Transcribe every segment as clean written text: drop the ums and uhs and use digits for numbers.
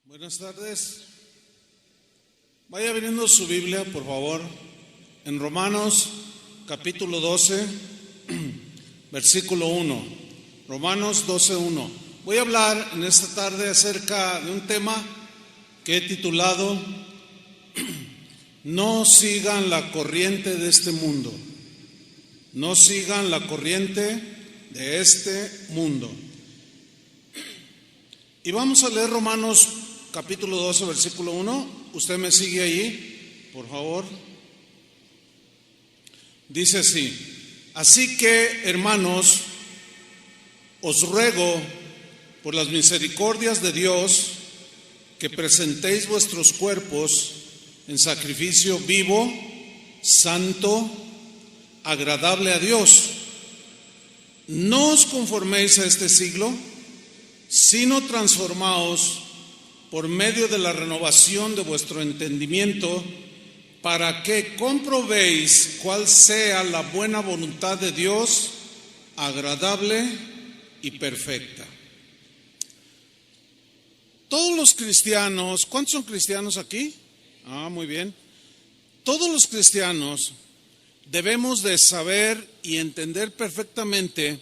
Buenas tardes. Vaya abriendo su Biblia, por favor, en Romanos capítulo 12, versículo 1. Romanos 12:1. Voy a hablar en esta tarde acerca de un tema que he titulado No sigan la corriente de este mundo. No sigan la corriente de este mundo. Y vamos a leer Romanos capítulo 12, versículo 1. Usted me sigue ahí, por favor. Dice así: Así que, hermanos, os ruego por las misericordias de Dios que presentéis vuestros cuerpos en sacrificio vivo, santo, agradable a Dios. No os conforméis a este siglo, sino transformaos por medio de la renovación de vuestro entendimiento, para que comprobéis cuál sea la buena voluntad de Dios, agradable y perfecta. Todos los cristianos, ¿cuántos son cristianos aquí? Muy bien. Todos los cristianos debemos de saber y entender perfectamente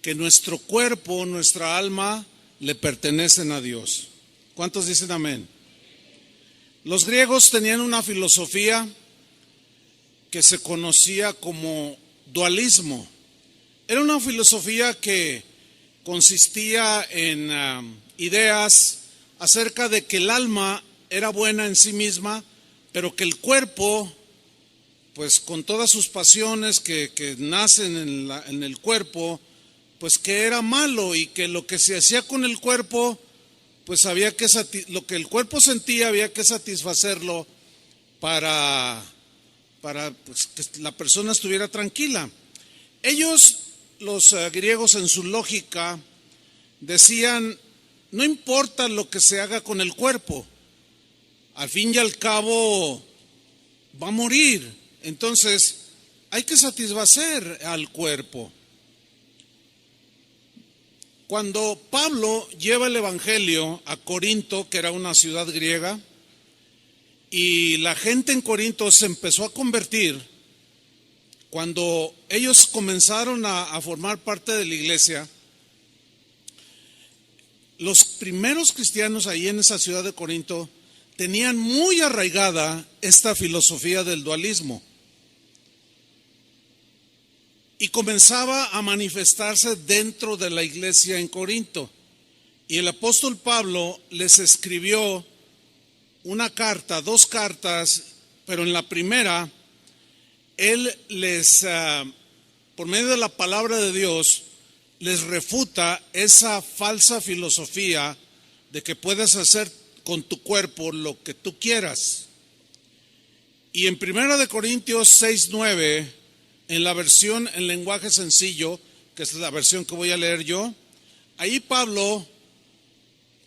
que nuestro cuerpo, nuestra alma, le pertenecen a Dios. ¿Cuántos dicen amén? Los griegos tenían una filosofía que se conocía como dualismo. Era una filosofía que consistía en ideas acerca de que el alma era buena en sí misma, pero que el cuerpo, pues con todas sus pasiones que nacen en el cuerpo, pues que era malo, y que lo que se hacía con el cuerpo, pues había que lo que el cuerpo sentía había que satisfacerlo para pues, que la persona estuviera tranquila. Ellos, los griegos, en su lógica decían: no importa lo que se haga con el cuerpo, al fin y al cabo va a morir, entonces hay que satisfacer al cuerpo. Cuando Pablo lleva el evangelio a Corinto, que era una ciudad griega, y la gente en Corinto se empezó a convertir, cuando ellos comenzaron a formar parte de la iglesia, los primeros cristianos ahí en esa ciudad de Corinto tenían muy arraigada esta filosofía del dualismo. Y comenzaba a manifestarse dentro de la iglesia en Corinto. Y el apóstol Pablo les escribió una carta, dos cartas, pero en la primera, él les, por medio de la palabra de Dios, les refuta esa falsa filosofía de que puedes hacer con tu cuerpo lo que tú quieras. Y en 1 Corintios 6:9, en la versión en lenguaje sencillo, que es la versión que voy a leer yo, ahí Pablo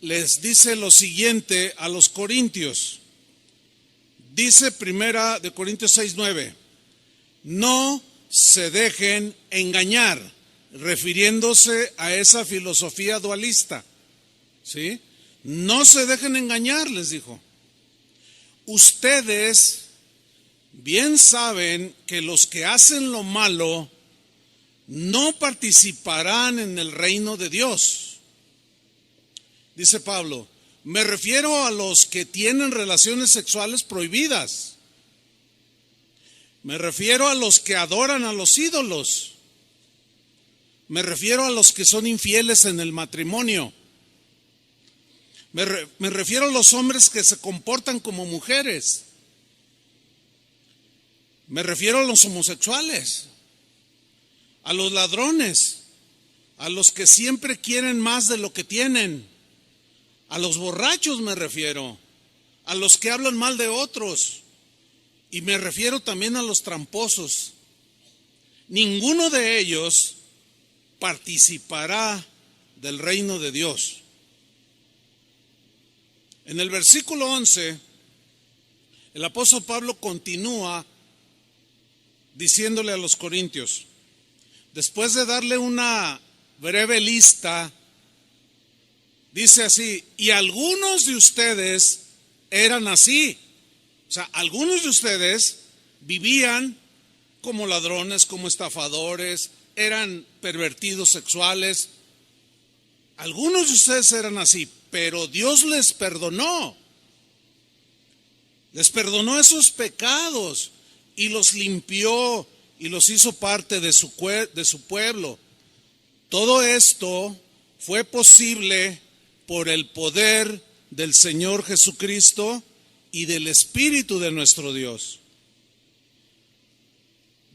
les dice lo siguiente a los corintios. Dice 1 Corintios 6:9: no se dejen engañar, refiriéndose a esa filosofía dualista, ¿sí? No se dejen engañar, les dijo. Ustedes bien saben que los que hacen lo malo no participarán en el reino de Dios. Dice Pablo: me refiero a los que tienen relaciones sexuales prohibidas. Me refiero a los que adoran a los ídolos. Me refiero a los que son infieles en el matrimonio. Me refiero a los hombres que se comportan como mujeres. Me refiero a los homosexuales, a los ladrones, a los que siempre quieren más de lo que tienen, a los borrachos me refiero, a los que hablan mal de otros, y me refiero también a los tramposos. Ninguno de ellos participará del reino de Dios. En el versículo 11, el apóstol Pablo continúa diciéndole a los corintios, después de darle una breve lista Dice así, y algunos de ustedes eran así. O sea, algunos de ustedes vivían como ladrones, como estafadores, eran pervertidos sexuales. Algunos de ustedes eran así, pero Dios les perdonó. Les perdonó esos pecados y los limpió y los hizo parte de su pueblo. Todo esto fue posible por el poder del Señor Jesucristo y del Espíritu de nuestro Dios.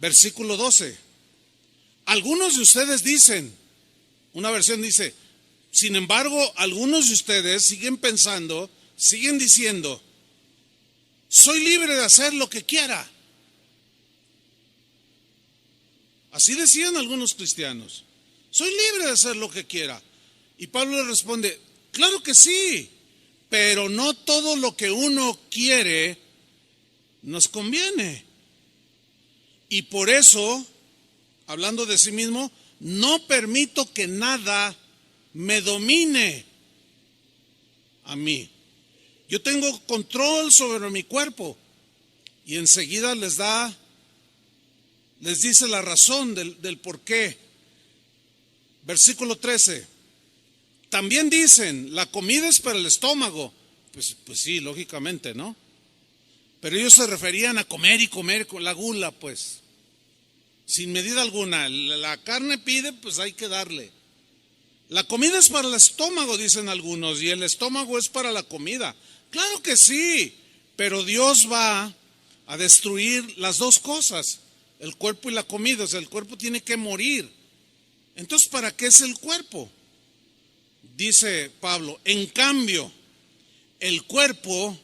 Versículo 12. Algunos de ustedes dicen, una versión dice, sin embargo, algunos de ustedes siguen pensando, siguen diciendo, soy libre de hacer lo que quiera. Así decían algunos cristianos, soy libre de hacer lo que quiera. Y Pablo le responde, claro que sí, pero no todo lo que uno quiere nos conviene. Y por eso, hablando de sí mismo, no permito que nada me domine a mí. Yo tengo control sobre mi cuerpo. Y enseguida les dice la razón del por qué. Versículo 13. También dicen, la comida es para el estómago. Pues sí, lógicamente, ¿no? Pero ellos se referían a comer y comer con la gula, pues. Sin medida alguna. La carne pide, pues hay que darle. La comida es para el estómago, dicen algunos, y el estómago es para la comida. Claro que sí, pero Dios va a destruir las dos cosas, el cuerpo y la comida. O sea, el cuerpo tiene que morir. Entonces, ¿para qué es el cuerpo? Dice Pablo, en cambio, el cuerpo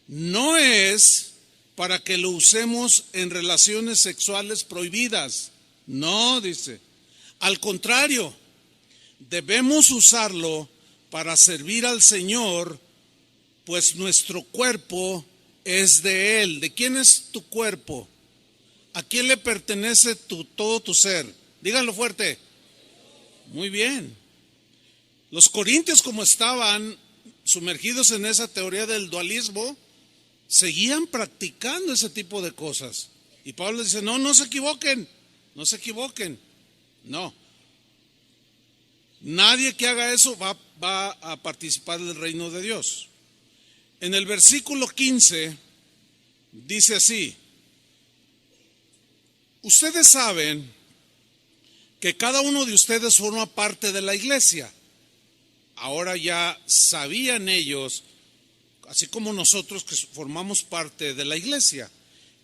no es para que lo usemos en relaciones sexuales prohibidas. No, dice. Al contrario, debemos usarlo para servir al Señor, pues nuestro cuerpo es de Él. ¿De quién es tu cuerpo? ¿A quién le pertenece todo tu ser? Díganlo fuerte. Muy bien. Los corintios, como estaban sumergidos en esa teoría del dualismo, seguían practicando ese tipo de cosas. Y Pablo dice, no se equivoquen, no se equivoquen. No. Nadie que haga eso va a participar del reino de Dios. En el versículo 15 dice así, ustedes saben que cada uno de ustedes forma parte de la iglesia. Ahora ya sabían ellos, así como nosotros que formamos parte de la iglesia,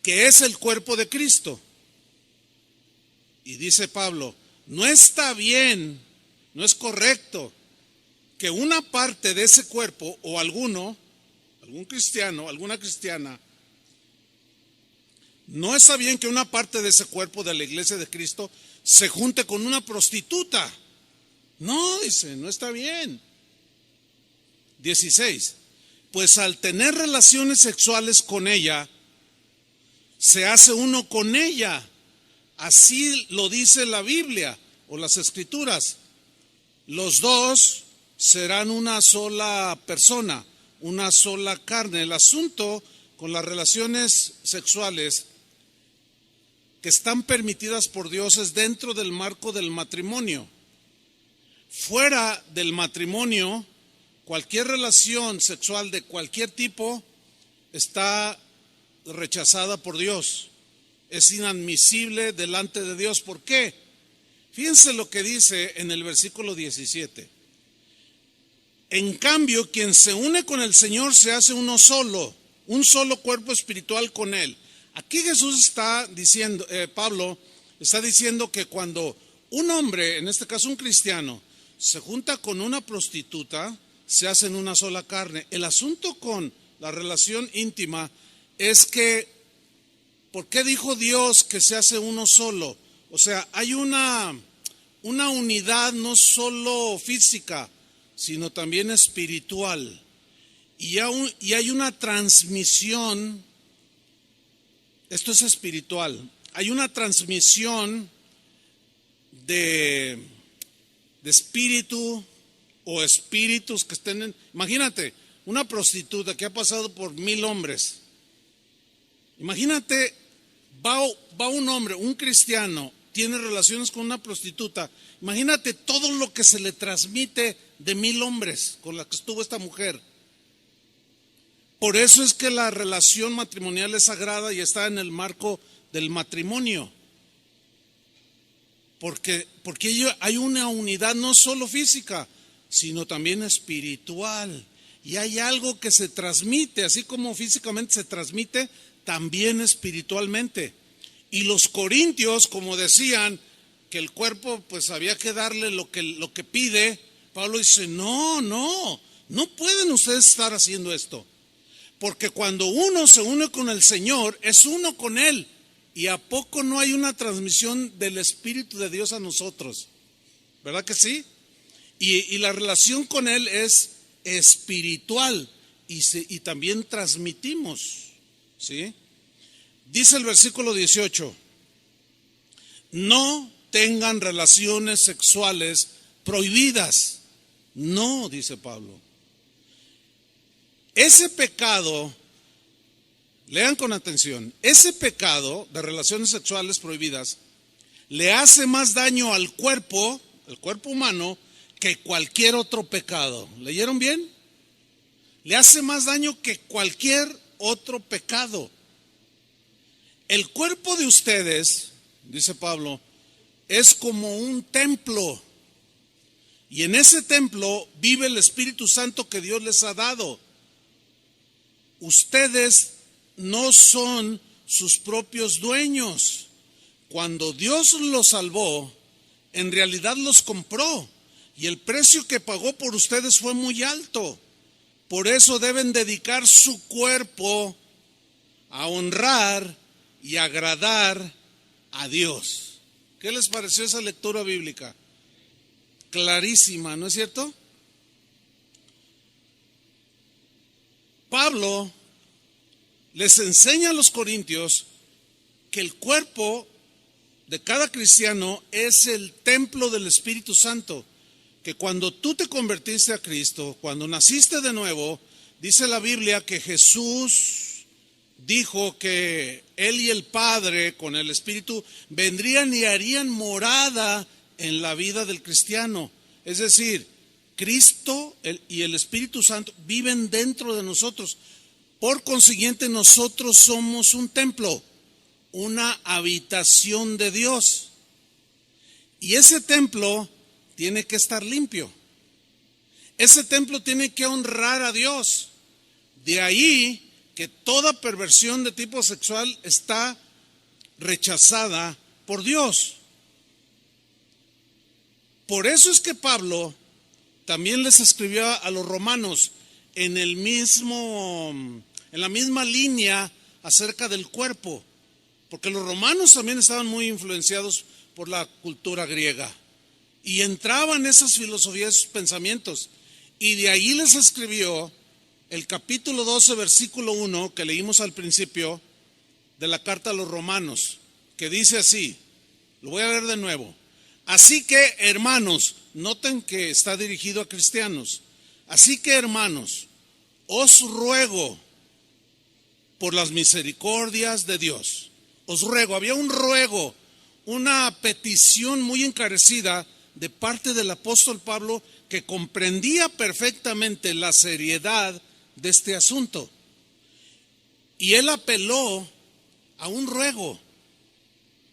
que es el cuerpo de Cristo. Y dice Pablo, no está bien, no es correcto que una parte de ese cuerpo o algún cristiano, alguna cristiana, no está bien que una parte de ese cuerpo de la iglesia de Cristo se junte con una prostituta. No, dice, no está bien. 16. Pues al tener relaciones sexuales con ella, se hace uno con ella. Así lo dice la Biblia o las Escrituras. Los dos serán una sola persona, una sola carne. El asunto con las relaciones sexuales que están permitidas por Dios es dentro del marco del matrimonio. Fuera del matrimonio, cualquier relación sexual de cualquier tipo está rechazada por Dios. Es inadmisible delante de Dios. ¿Por qué? Fíjense lo que dice en el versículo 17. En cambio, quien se une con el Señor se hace uno solo, un solo cuerpo espiritual con Él. Aquí Jesús está diciendo, Pablo está diciendo que cuando un hombre, en este caso un cristiano, se junta con una prostituta, se hacen una sola carne. El asunto con la relación íntima es que, ¿por qué dijo Dios que se hace uno solo? O sea, hay una unidad no solo física, sino también espiritual. Y hay una transmisión, esto es espiritual, hay una transmisión de espíritu, o espíritus que estén Imagínate, una prostituta que ha pasado por 1000 hombres. Imagínate, va un hombre, un cristiano, tiene relaciones con una prostituta. Imagínate todo lo que se le transmite de 1000 hombres con la que estuvo esta mujer. Por eso es que la relación matrimonial es sagrada y está en el marco del matrimonio. Porque hay una unidad no solo física, sino también espiritual. Y hay algo que se transmite, así como físicamente se transmite, también espiritualmente. Y los corintios, como decían, que el cuerpo pues había que darle lo que pide, Pablo dice, no pueden ustedes estar haciendo esto. Porque cuando uno se une con el Señor, es uno con Él. ¿Y a poco no hay una transmisión del Espíritu de Dios a nosotros? ¿Verdad que sí? Y la relación con Él es espiritual y también transmitimos, ¿sí? Dice el versículo 18, no tengan relaciones sexuales prohibidas. No, dice Pablo. Ese pecado, lean con atención, ese pecado de relaciones sexuales prohibidas le hace más daño al cuerpo, el cuerpo humano, que cualquier otro pecado. ¿Leyeron bien? Le hace más daño que cualquier otro pecado. El cuerpo de ustedes, dice Pablo, es como un templo. Y en ese templo vive el Espíritu Santo que Dios les ha dado. Ustedes no son sus propios dueños. Cuando Dios los salvó, en realidad los compró. Y el precio que pagó por ustedes fue muy alto. Por eso deben dedicar su cuerpo a honrar y agradar a Dios. ¿Qué les pareció esa lectura bíblica? Clarísima, ¿no es cierto? Pablo les enseña a los corintios que el cuerpo de cada cristiano es el templo del Espíritu Santo. Que cuando tú te convertiste a Cristo, cuando naciste de nuevo, dice la Biblia que Jesús dijo que Él y el Padre con el Espíritu vendrían y harían morada en la vida del cristiano. Es decir, Cristo y el Espíritu Santo viven dentro de nosotros. Por consiguiente, nosotros somos un templo, una habitación de Dios. Y ese templo tiene que estar limpio. Ese templo tiene que honrar a Dios. De ahí que toda perversión de tipo sexual está rechazada por Dios. Por eso es que Pablo también les escribió a los romanos en la misma línea acerca del cuerpo, porque los romanos también estaban muy influenciados por la cultura griega. Y entraban esas filosofías, esos pensamientos. Y de ahí les escribió el capítulo 12, versículo 1, que leímos al principio de la carta a los romanos, que dice así, lo voy a leer de nuevo. Así que, hermanos, noten que está dirigido a cristianos. Así que, hermanos, os ruego por las misericordias de Dios. Os ruego, había un ruego, una petición muy encarecida de parte del apóstol Pablo, que comprendía perfectamente la seriedad de este asunto. Y él apeló a un ruego,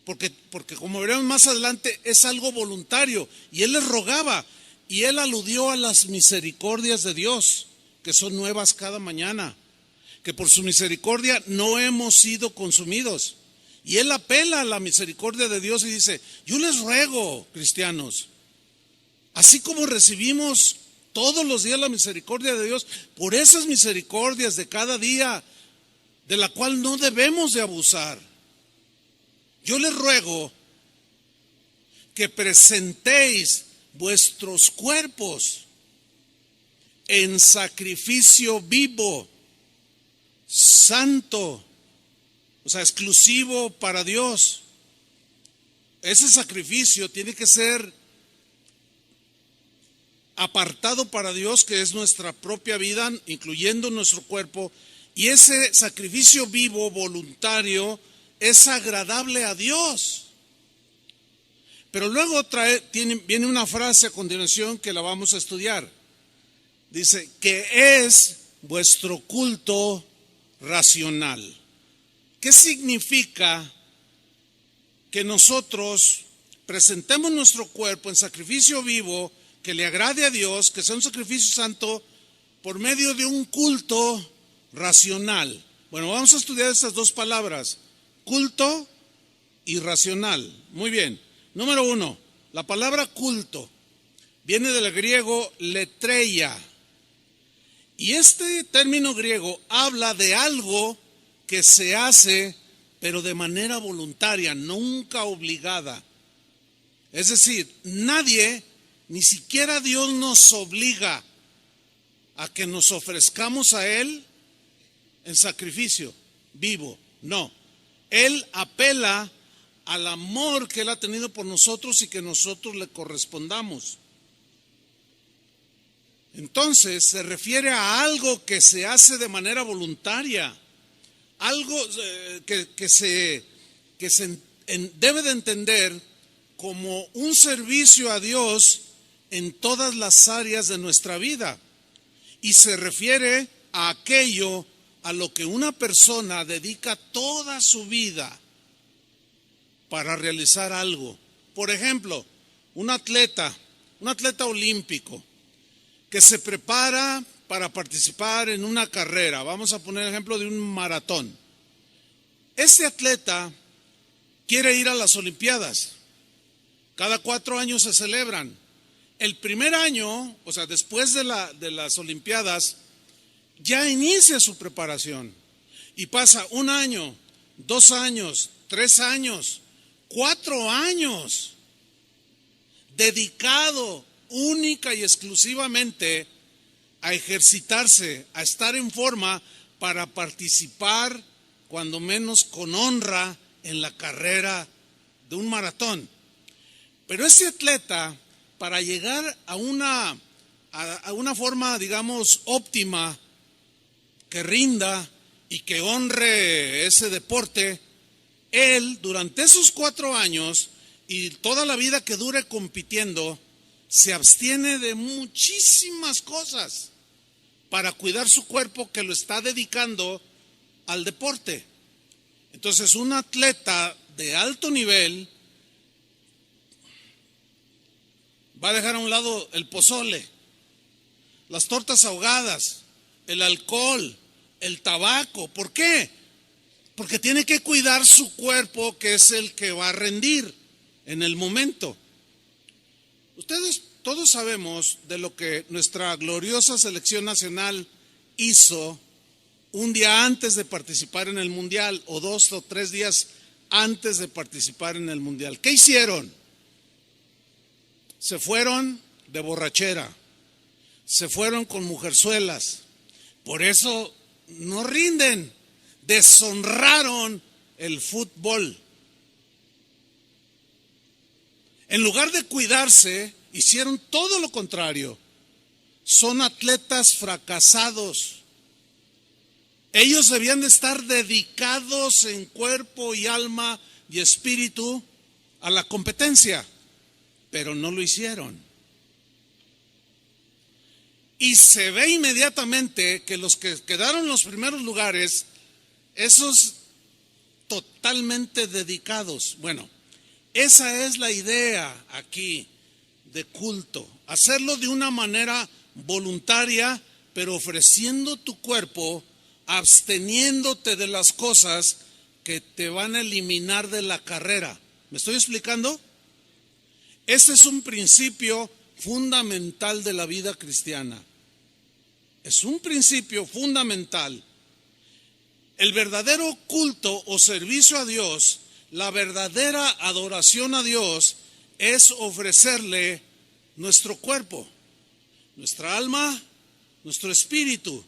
porque como veremos más adelante, es algo voluntario. Y él les rogaba, y él aludió a las misericordias de Dios, que son nuevas cada mañana, que por su misericordia no hemos sido consumidos. Y él apela a la misericordia de Dios y dice, yo les ruego, cristianos, así como recibimos todos los días la misericordia de Dios, por esas misericordias de cada día, de la cual no debemos de abusar, yo les ruego que presentéis vuestros cuerpos en sacrificio vivo, santo, o sea, exclusivo para Dios. Ese sacrificio tiene que ser apartado para Dios, que es nuestra propia vida, incluyendo nuestro cuerpo, y ese sacrificio vivo, voluntario, es agradable a Dios. Pero luego viene una frase a continuación que la vamos a estudiar. Dice, que es vuestro culto racional. ¿Qué significa que nosotros presentemos nuestro cuerpo en sacrificio vivo, que le agrade a Dios, que sea un sacrificio santo, por medio de un culto racional? Bueno, vamos a estudiar estas dos palabras, culto y racional. Muy bien. Número 1, la palabra culto viene del griego letreia. Y este término griego habla de algo que se hace, pero de manera voluntaria, nunca obligada. Es decir, nadie, ni siquiera Dios, nos obliga a que nos ofrezcamos a Él en sacrificio vivo. No, Él apela al amor que Él ha tenido por nosotros y que nosotros le correspondamos. Entonces se refiere a algo que se hace de manera voluntaria, algo que se debe de entender como un servicio a Dios en todas las áreas de nuestra vida, y se refiere a aquello a lo que una persona dedica toda su vida para realizar algo. Por ejemplo, un atleta olímpico que se prepara para participar en una carrera. Vamos a poner el ejemplo de un maratón. Este atleta quiere ir a las Olimpiadas. Cada 4 años se celebran. El primer año, o sea, después de las Olimpiadas, ya inicia su preparación. Y pasa 1 año, 2 años, 3 años, 4 años, dedicado única y exclusivamente a ejercitarse, a estar en forma para participar, cuando menos con honra, en la carrera de un maratón. Pero ese atleta, para llegar a una forma, digamos, óptima, que rinda y que honre ese deporte, él durante esos 4 años y toda la vida que dure compitiendo, se abstiene de muchísimas cosas para cuidar su cuerpo, que lo está dedicando al deporte. Entonces, un atleta de alto nivel va a dejar a un lado el pozole, las tortas ahogadas, el alcohol, el tabaco. ¿Por qué? Porque tiene que cuidar su cuerpo, que es el que va a rendir en el momento. Ustedes todos sabemos de lo que nuestra gloriosa selección nacional hizo un día antes de participar en el mundial, o 2 o 3 días antes de participar en el mundial. ¿Qué hicieron? Se fueron de borrachera, se fueron con mujerzuelas. Por eso no rinden, deshonraron el fútbol. En lugar de cuidarse, hicieron todo lo contrario. Son atletas fracasados. Ellos debían de estar dedicados en cuerpo y alma y espíritu a la competencia, pero no lo hicieron. Y se ve inmediatamente que los que quedaron en los primeros lugares, esos totalmente dedicados. Bueno, esa es la idea aquí de culto, hacerlo de una manera voluntaria, pero ofreciendo tu cuerpo, absteniéndote de las cosas que te van a eliminar de la carrera. ¿Me estoy explicando? Este es un principio fundamental de la vida cristiana. Es un principio fundamental. El verdadero culto o servicio a Dios, la verdadera adoración a Dios, es ofrecerle nuestro cuerpo, nuestra alma, nuestro espíritu.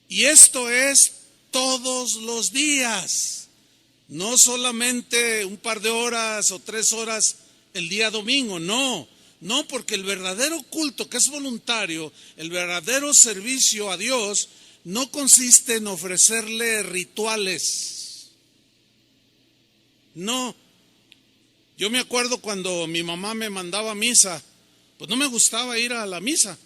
Y esto es todos los días, no solamente un par de horas o 3 horas el día domingo, no. No, porque el verdadero culto, que es voluntario, el verdadero servicio a Dios, no consiste en ofrecerle rituales. No. Yo me acuerdo cuando mi mamá me mandaba a misa, pues no me gustaba ir a la misa.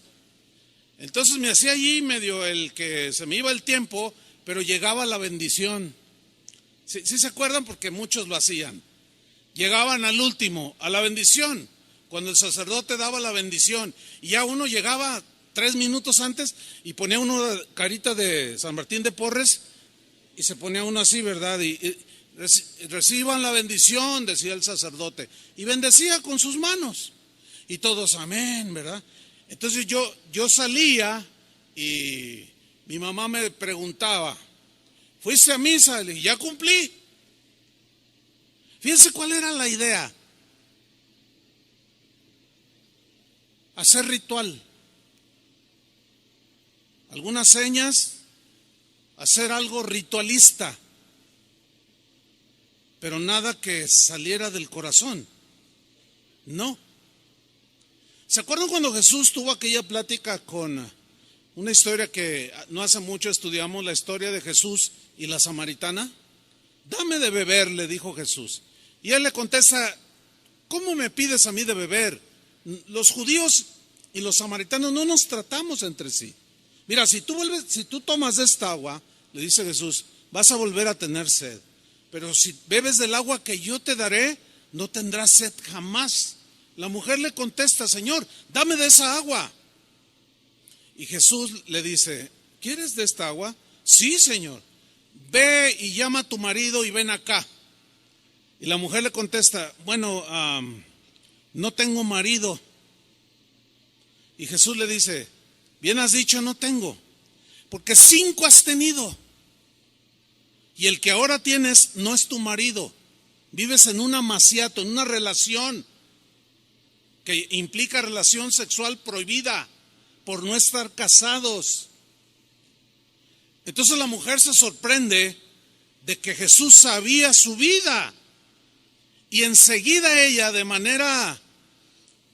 Entonces me hacía allí medio el que se me iba el tiempo, pero llegaba la bendición. ¿Sí se acuerdan? Porque muchos lo hacían. Llegaban al último, a la bendición, cuando el sacerdote daba la bendición, y ya uno llegaba 3 minutos antes y ponía uno carita de San Martín de Porres y se ponía uno así, ¿verdad? Y reciban la bendición, decía el sacerdote, y bendecía con sus manos, y todos amén, ¿verdad? Entonces yo salía y mi mamá me preguntaba, ¿fuiste a misa? Le dije, ya cumplí. Fíjense cuál era la idea. Hacer ritual. Algunas señas, hacer algo ritualista, pero nada que saliera del corazón. No. ¿Se acuerdan cuando Jesús tuvo aquella plática con una historia que no hace mucho estudiamos, la historia de Jesús y la samaritana? Dame de beber, le dijo Jesús. Y él le contesta, ¿cómo me pides a mí de beber? Los judíos y los samaritanos no nos tratamos entre sí. Mira, si tú tomas de esta agua, le dice Jesús, vas a volver a tener sed. Pero si bebes del agua que yo te daré, no tendrás sed jamás. La mujer le contesta, Señor, dame de esa agua. Y Jesús le dice, ¿quieres de esta agua? Sí, Señor. Ve y llama a tu marido y ven acá. Y la mujer le contesta, bueno, no tengo marido. Y Jesús le dice, bien has dicho, no tengo, porque 5 has tenido. Y el que ahora tienes no es tu marido. Vives en un amaciato, en una relación que implica relación sexual prohibida por no estar casados. Entonces la mujer se sorprende de que Jesús sabía su vida. Y enseguida ella, de manera,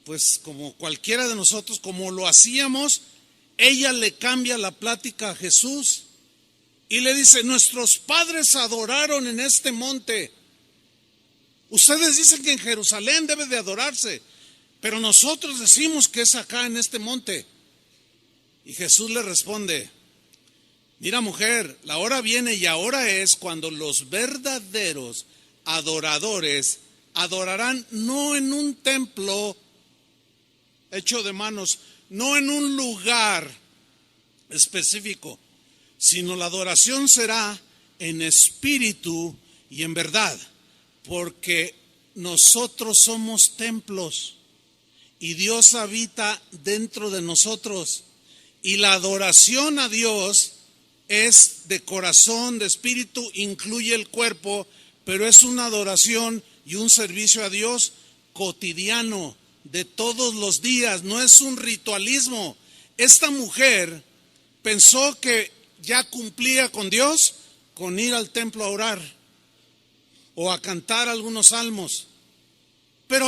pues como cualquiera de nosotros, como lo hacíamos, ella le cambia la plática a Jesús y le dice, nuestros padres adoraron en este monte. Ustedes dicen que en Jerusalén debe de adorarse, pero nosotros decimos que es acá en este monte. Y Jesús le responde, mira mujer, la hora viene y ahora es cuando los verdaderos adoradores adorarán no en un templo hecho de manos, no en un lugar específico, sino la adoración será en espíritu y en verdad, porque nosotros somos templos y Dios habita dentro de nosotros, y la adoración a Dios es de corazón, de espíritu, incluye el cuerpo, pero es una adoración y un servicio a Dios cotidiano, de todos los días, no es un ritualismo. Esta mujer pensó que ya cumplía con Dios con ir al templo a orar o a cantar algunos salmos, pero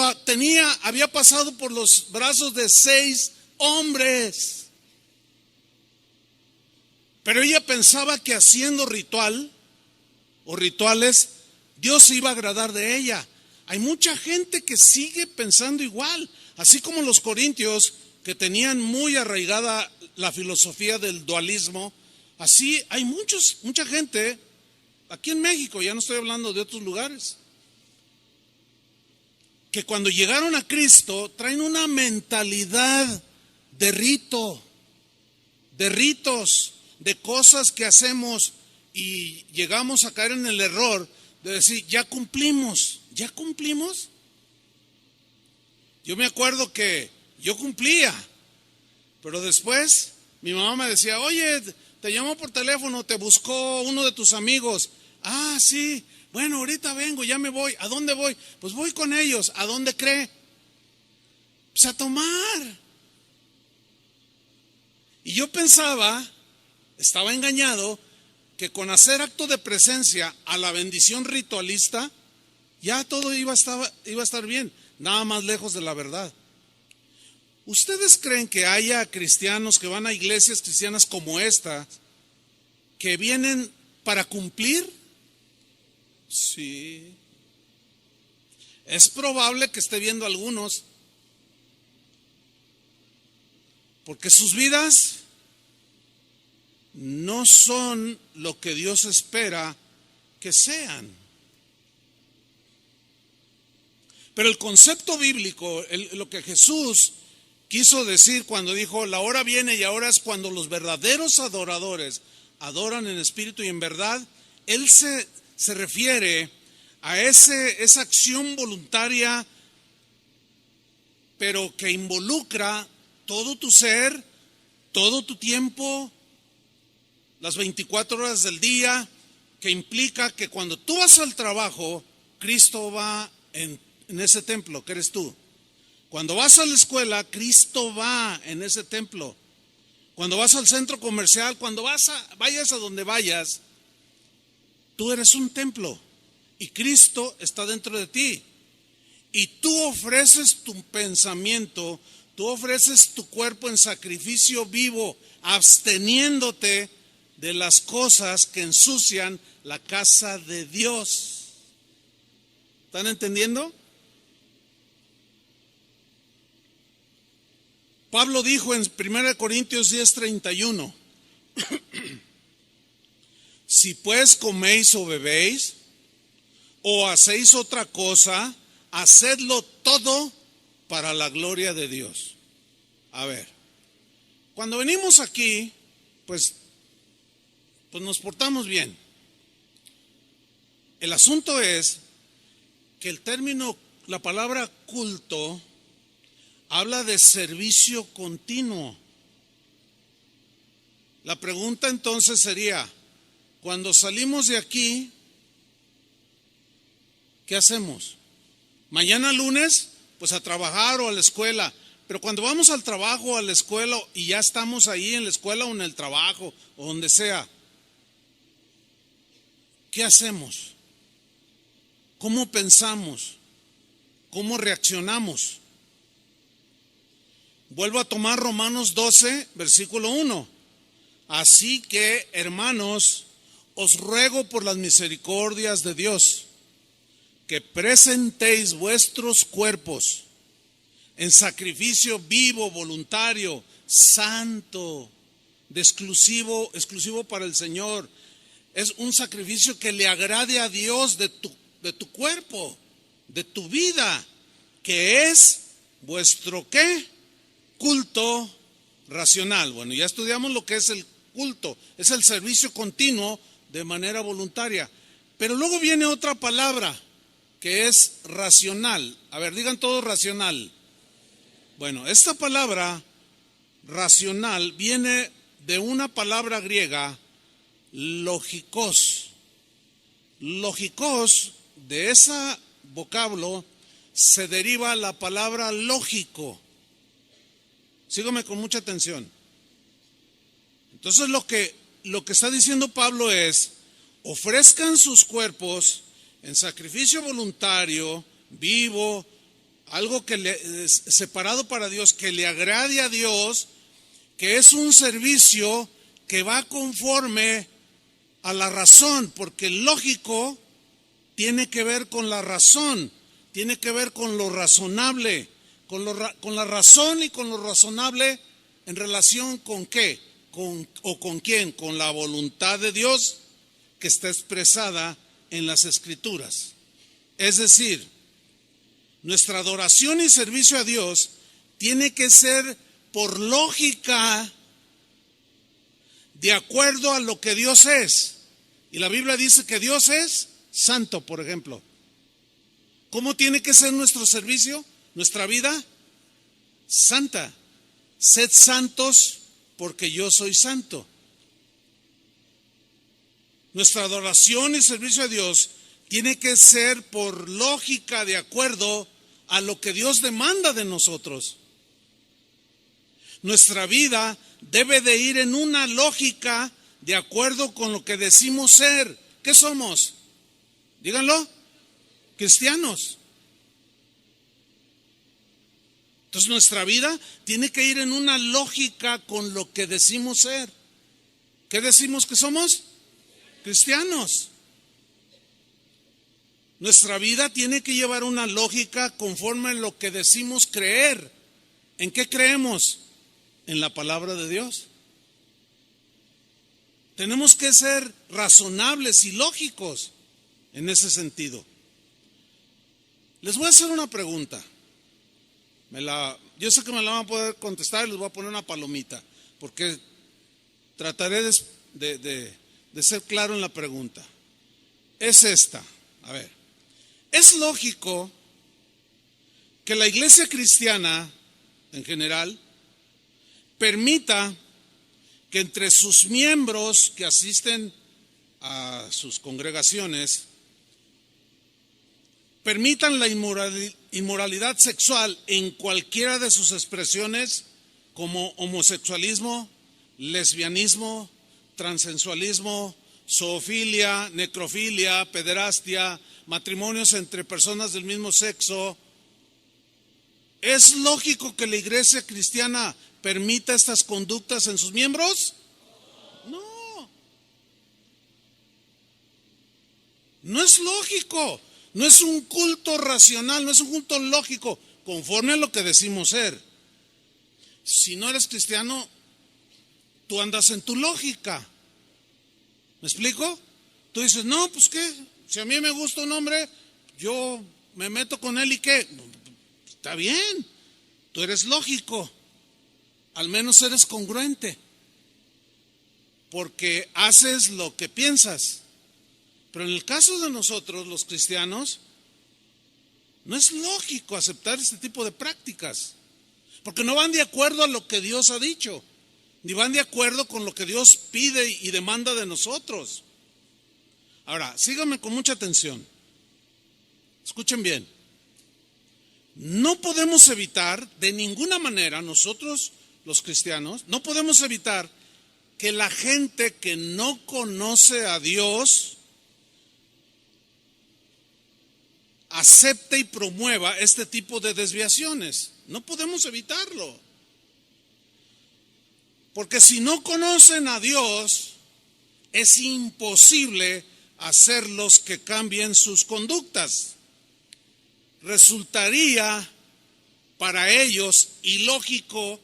había pasado por los brazos de 6 hombres. Pero ella pensaba que haciendo ritual o rituales, Dios se iba a agradar de ella. Hay mucha gente que sigue pensando igual, así como los corintios que tenían muy arraigada la filosofía del dualismo. Así hay mucha gente aquí en México, ya no estoy hablando de otros lugares, que cuando llegaron a Cristo traen una mentalidad de rito, de ritos, de cosas que hacemos, y llegamos a caer en el error de decir, ya cumplimos. Yo me acuerdo que yo cumplía, pero después mi mamá me decía, oye, te llamó por teléfono, te buscó uno de tus amigos. Ah, sí, bueno, ahorita vengo, ya me voy. ¿A dónde voy? Pues voy con ellos. ¿A dónde cree? Pues a tomar. Y yo pensaba, estaba engañado, que con hacer acto de presencia a la bendición ritualista, ya todo iba a estar bien, nada más lejos de la verdad. ¿Ustedes creen que haya cristianos que van a iglesias cristianas como esta, que vienen para cumplir? Sí. Es probable que esté viendo algunos, porque sus vidas no son lo que Dios espera que sean. Pero el concepto bíblico, lo que Jesús quiso decir cuando dijo, la hora viene y ahora es cuando los verdaderos adoradores adoran en espíritu y en verdad, Él se refiere a esa acción voluntaria, pero que involucra todo tu ser, todo tu tiempo, las 24 horas del día, que implica que cuando tú vas al trabajo, Cristo va en ese templo que eres tú. Cuando vas a la escuela, Cristo va en ese templo. Cuando vas al centro comercial, cuando vayas a donde vayas, tú eres un templo y Cristo está dentro de ti. Y tú ofreces tu pensamiento, tú ofreces tu cuerpo en sacrificio vivo, absteniéndote de las cosas que ensucian la casa de Dios. ¿Están entendiendo? Pablo dijo en 1 Corintios 10:31, si pues coméis o bebéis o hacéis otra cosa, hacedlo todo para la gloria de Dios. A ver, cuando venimos aquí, pues nos portamos bien. El asunto es que el término, la palabra culto, habla de servicio continuo. La pregunta entonces sería, cuando salimos de aquí, ¿qué hacemos? Mañana lunes, pues a trabajar o a la escuela. Pero cuando vamos al trabajo o a la escuela y ya estamos ahí en la escuela o en el trabajo o donde sea, ¿qué hacemos? ¿Cómo pensamos? ¿Cómo reaccionamos? Vuelvo a tomar Romanos 12, versículo 1. Así que, hermanos, os ruego por las misericordias de Dios, que presentéis vuestros cuerpos en sacrificio vivo, voluntario, santo, exclusivo para el Señor. Es un sacrificio que le agrade a Dios de tu cuerpo, de tu vida, que es vuestro ¿qué? Culto racional. Bueno, ya estudiamos lo que es el culto, es el servicio continuo de manera voluntaria. Pero luego viene otra palabra que es racional. A ver, digan todos racional. Bueno, esta palabra racional viene de una palabra griega, logikos. Logikos, de ese vocablo se deriva la palabra lógico. Sígame con mucha atención. Entonces lo que está diciendo Pablo es, ofrezcan sus cuerpos en sacrificio voluntario, vivo, algo que separado para Dios, que le agrade a Dios, que es un servicio que va conforme a la razón, porque el lógico tiene que ver con la razón, tiene que ver con lo razonable, con la razón y con lo razonable en relación con qué, con quién, con la voluntad de Dios que está expresada en las Escrituras. Es decir, nuestra adoración y servicio a Dios tiene que ser por lógica, de acuerdo a lo que Dios es. Y la Biblia dice que Dios es santo, por ejemplo. ¿Cómo tiene que ser nuestro servicio, nuestra vida? Santa. Sed santos porque yo soy santo. Nuestra adoración y servicio a Dios tiene que ser por lógica, de acuerdo a lo que Dios demanda de nosotros. Nuestra vida debe de ir en una lógica de acuerdo con lo que decimos ser. ¿Qué somos? Díganlo. Cristianos. Entonces nuestra vida tiene que ir en una lógica con lo que decimos ser. ¿Qué decimos que somos? Cristianos. Nuestra vida tiene que llevar una lógica conforme a lo que decimos creer. ¿En qué creemos? En la palabra de Dios. Tenemos que ser razonables y lógicos en ese sentido. Les voy a hacer una pregunta. Yo sé que me la van a poder contestar y les voy a poner una palomita, porque trataré de ser claro en la pregunta. Es esta. A ver, ¿es lógico que la iglesia cristiana en general permita que entre sus miembros que asisten a sus congregaciones permitan la inmoralidad sexual en cualquiera de sus expresiones, como homosexualismo, lesbianismo, transexualismo, zoofilia, necrofilia, pederastia, matrimonios entre personas del mismo sexo? ¿Es lógico que la iglesia cristiana permita estas conductas en sus miembros? No. No es lógico. No es un culto racional, no es un culto lógico, conforme a lo que decimos ser. Si no eres cristiano, tú andas en tu lógica. ¿Me explico? Tú dices, no, pues qué, si a mí me gusta un hombre, yo me meto con él y qué. Está bien, tú eres lógico, al menos eres congruente, porque haces lo que piensas. Pero en el caso de nosotros, los cristianos, no es lógico aceptar este tipo de prácticas, porque no van de acuerdo a lo que Dios ha dicho, ni van de acuerdo con lo que Dios pide y demanda de nosotros. Ahora, síganme con mucha atención. Escuchen bien. No podemos evitar, de ninguna manera, nosotros los cristianos, no podemos evitar que la gente que no conoce a Dios acepte y promueva este tipo de desviaciones. No podemos evitarlo. Porque si no conocen a Dios, es imposible hacerlos que cambien sus conductas. Resultaría para ellos ilógico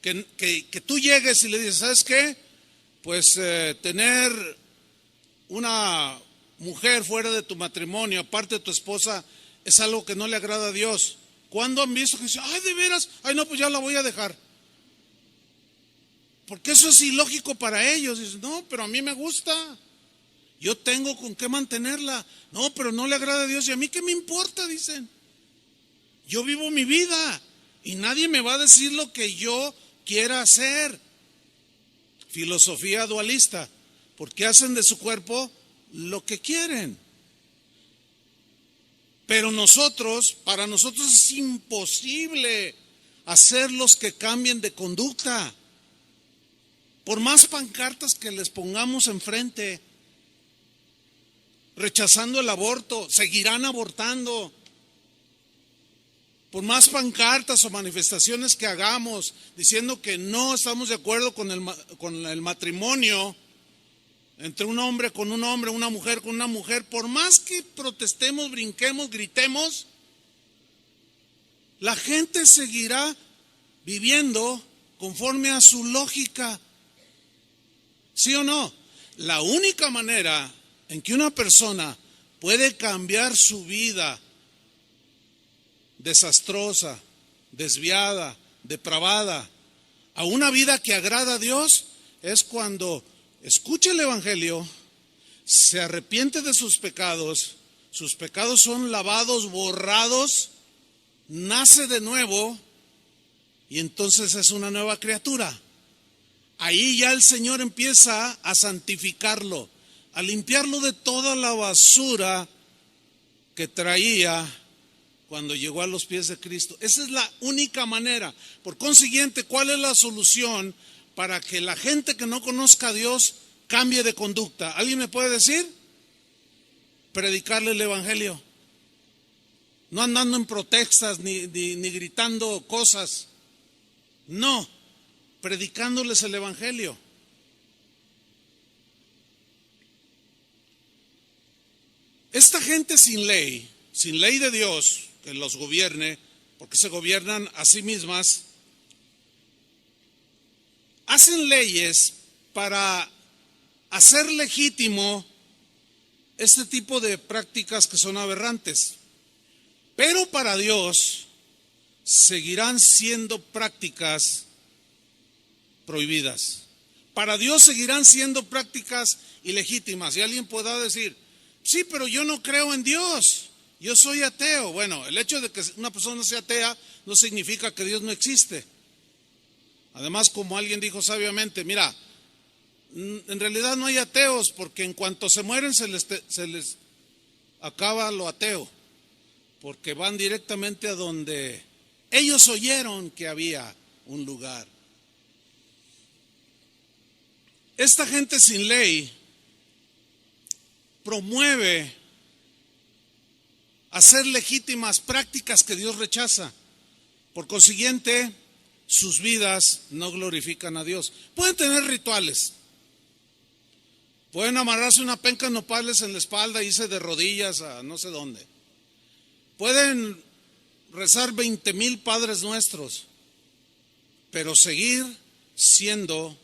que tú llegues y le dices, ¿sabes qué? Pues tener una mujer fuera de tu matrimonio, aparte de tu esposa, es algo que no le agrada a Dios. ¿Cuándo han visto que dicen, ay, de veras, ay, no, pues ya la voy a dejar? Porque eso es ilógico para ellos. Dicen, no, pero a mí me gusta, yo tengo con qué mantenerla. No, pero no le agrada a Dios, y a mí qué me importa, dicen. Yo vivo mi vida y nadie me va a decir lo que yo quiera hacer. Filosofía dualista, porque hacen de su cuerpo lo que quieren. Pero para nosotros es imposible hacerlos que cambien de conducta. Por más pancartas que les pongamos enfrente, rechazando el aborto, seguirán abortando. Por más pancartas o manifestaciones que hagamos diciendo que no estamos de acuerdo con el matrimonio entre un hombre con un hombre, una mujer con una mujer, por más que protestemos, brinquemos, gritemos, la gente seguirá viviendo conforme a su lógica. ¿Sí o no? La única manera en que una persona puede cambiar su vida desastrosa, desviada, depravada, a una vida que agrada a Dios, es cuando escucha el Evangelio, se arrepiente de sus pecados son lavados, borrados, nace de nuevo y entonces es una nueva criatura. Ahí ya el Señor empieza a santificarlo, a limpiarlo de toda la basura que traía cuando llegó a los pies de Cristo. Esa es la única manera. Por consiguiente, ¿cuál es la solución para que la gente que no conozca a Dios cambie de conducta? ¿Alguien me puede decir? Predicarle el Evangelio. no andando en protestas ni gritando cosas. No, predicándoles el evangelio. Esta gente sin ley de Dios que los gobierne, porque se gobiernan a sí mismas, hacen leyes para hacer legítimo este tipo de prácticas que son aberrantes. Pero para Dios seguirán siendo prácticas prohibidas. Para Dios seguirán siendo prácticas ilegítimas. Y alguien podrá decir, sí, pero yo no creo en Dios, yo soy ateo. Bueno, el hecho de que una persona sea atea no significa que Dios no existe. Además, como alguien dijo sabiamente, mira, en realidad no hay ateos, porque en cuanto se mueren se les acaba lo ateo, porque van directamente a donde ellos oyeron que había un lugar. Esta gente sin ley promueve hacer legítimas prácticas que Dios rechaza. Por consiguiente, sus vidas no glorifican a Dios. Pueden tener rituales, pueden amarrarse una penca de nopales en la espalda e irse de rodillas a no sé dónde. Pueden rezar 20,000 Padres Nuestros, pero seguir siendo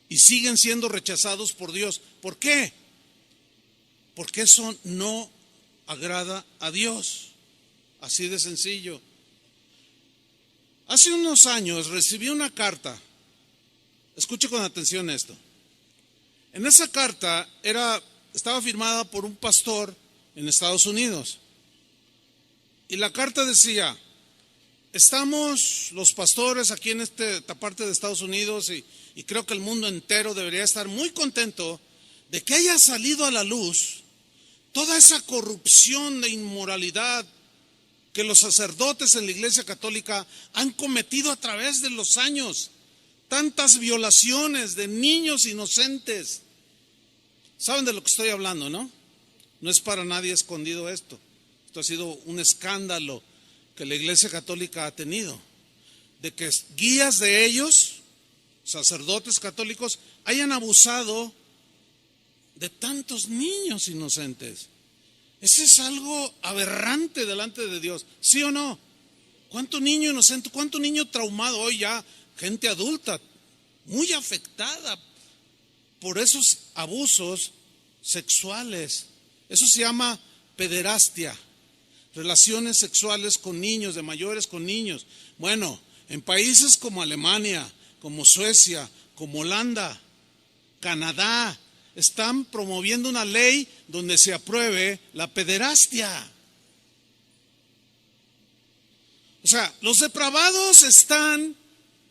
y siguen siendo rechazados por Dios. ¿Por qué? Porque eso no agrada a Dios. Así de sencillo. Hace unos años recibí una carta. Escuche con atención esto. En esa carta estaba firmada por un pastor en Estados Unidos. Y la carta decía, estamos los pastores aquí en esta parte de Estados Unidos y creo que el mundo entero debería estar muy contento de que haya salido a la luz toda esa corrupción de inmoralidad que los sacerdotes en la Iglesia Católica han cometido a través de los años. Tantas violaciones de niños inocentes. ¿Saben de lo que estoy hablando, no? No es para nadie escondido esto. Esto ha sido un escándalo que la Iglesia Católica ha tenido. De que guías de ellos, sacerdotes católicos, hayan abusado de tantos niños inocentes. Ese es algo aberrante delante de Dios, ¿sí o no? ¿Cuánto niño inocente, cuánto niño traumado hoy ya, gente adulta, muy afectada por esos abusos sexuales? Eso se llama pederastia, relaciones sexuales con niños, de mayores con niños. Bueno, en países como Alemania, como Suecia, como Holanda, Canadá, están promoviendo una ley donde se apruebe la pederastia. O sea, los depravados están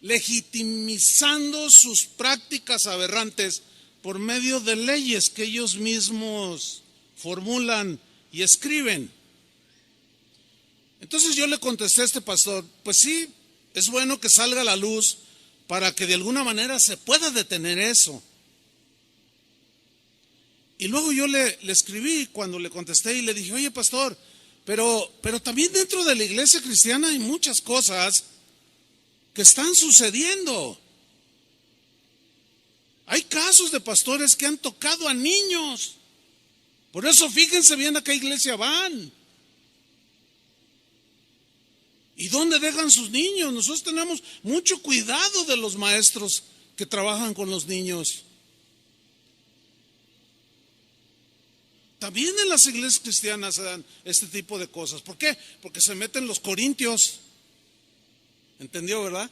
legitimizando sus prácticas aberrantes por medio de leyes que ellos mismos formulan y escriben. Entonces yo le contesté a este pastor, pues sí, es bueno que salga a la luz para que de alguna manera se pueda detener eso. Y luego yo le escribí cuando le contesté y le dije, oye pastor, pero también dentro de la iglesia cristiana hay muchas cosas que están sucediendo. Hay casos de pastores que han tocado a niños. Por eso fíjense bien a qué iglesia van. ¿Y dónde dejan sus niños? Nosotros tenemos mucho cuidado de los maestros que trabajan con los niños. También en las iglesias cristianas se dan este tipo de cosas. ¿Por qué? Porque se meten los corintios. ¿Entendió, verdad?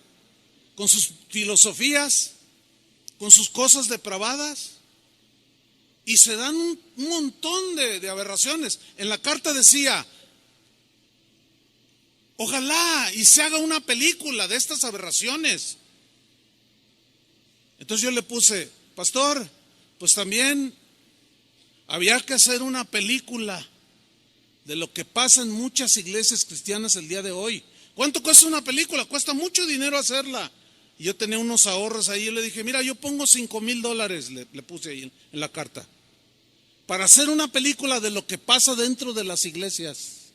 Con sus filosofías, con sus cosas depravadas. Y se dan un montón de aberraciones. En la carta decía, ojalá y se haga una película de estas aberraciones. Entonces yo le puse, pastor, pues también había que hacer una película de lo que pasa en muchas iglesias cristianas el día de hoy. ¿Cuánto cuesta una película? Cuesta mucho dinero hacerla. Y yo tenía unos ahorros ahí, yo le dije, mira, yo pongo $5,000, le puse ahí en la carta, para hacer una película de lo que pasa dentro de las iglesias.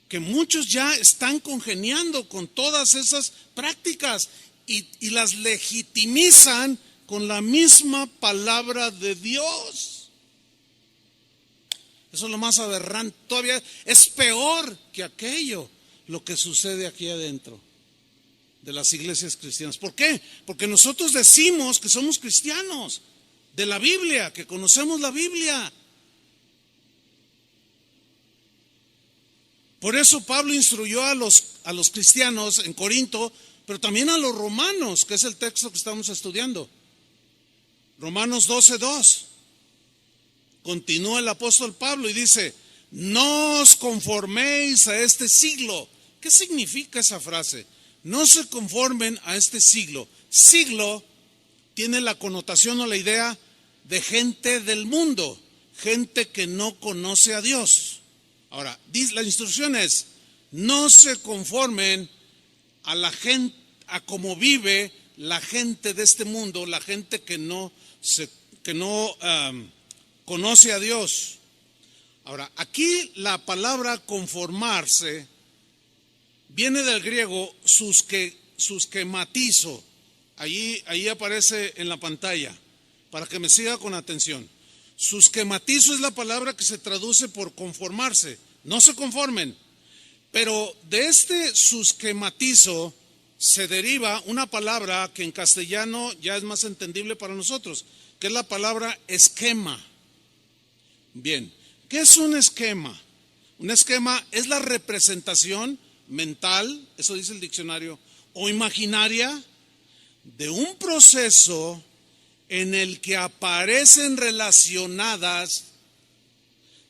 que muchos ya están congeniando con todas esas prácticas y las legitimizan con la misma palabra de Dios. Eso es lo más aberrante. Todavía es peor que aquello, lo que sucede aquí adentro de las iglesias cristianas. ¿Por qué? Porque nosotros decimos que somos cristianos de la Biblia, que conocemos la Biblia. Por eso Pablo instruyó a los cristianos en Corinto, pero también a los romanos, que es el texto que estamos estudiando. Romanos 12:2. Continúa el apóstol Pablo y dice: no os conforméis a este siglo. ¿Qué significa esa frase? No se conformen a este siglo. Siglo tiene la connotación o la idea de gente del mundo, gente que no conoce a Dios. Ahora, la instrucción es: no se conformen a la gente, a cómo vive la gente de este mundo, la gente que no conoce a Dios. Ahora, aquí la palabra conformarse viene del griego susquematizo. Ahí aparece en la pantalla, para que me siga con atención. Susquematizo es la palabra que se traduce por conformarse. No se conformen. Pero de este susquematizo se deriva una palabra que en castellano ya es más entendible para nosotros, que es la palabra esquema. Bien, ¿qué es un esquema? Un esquema es la representación mental, eso dice el diccionario, o imaginaria de un proceso en el que aparecen relacionadas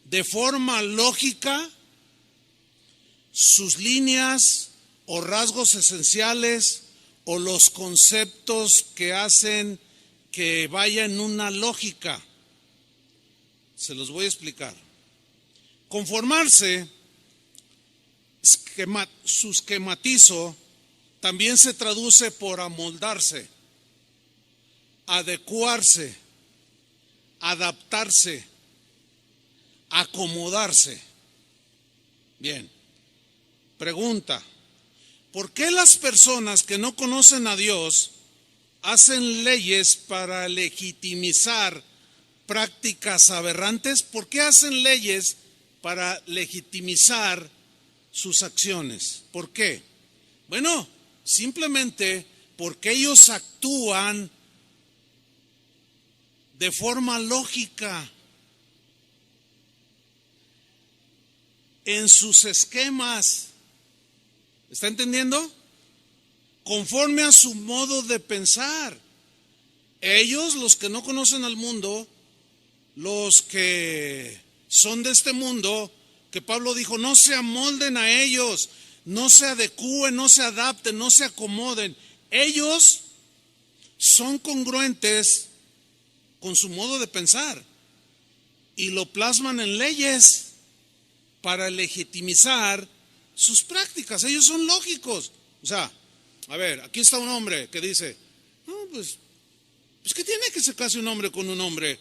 de forma lógica sus líneas o rasgos esenciales o los conceptos que hacen que vaya en una lógica. Se los voy a explicar. Conformarse, susquematizo, también se traduce por amoldarse, adecuarse, adaptarse, acomodarse. Bien, pregunta: ¿por qué las personas que no conocen a Dios hacen leyes para legitimizar prácticas aberrantes? ¿Por qué hacen leyes para legitimizar sus acciones? ¿Por qué? Bueno, simplemente porque ellos actúan de forma lógica en sus esquemas. ¿Está entendiendo? Conforme a su modo de pensar. Ellos, los que no conocen al mundo, los que son de este mundo, que Pablo dijo: no se amolden a ellos, no se adecúen, no se adapten, no se acomoden. Ellos son congruentes con su modo de pensar y lo plasman en leyes para legitimizar sus prácticas. Ellos son lógicos. O sea, a ver, aquí está un hombre que dice: no, pues ¿qué tiene que se case un hombre con un hombre?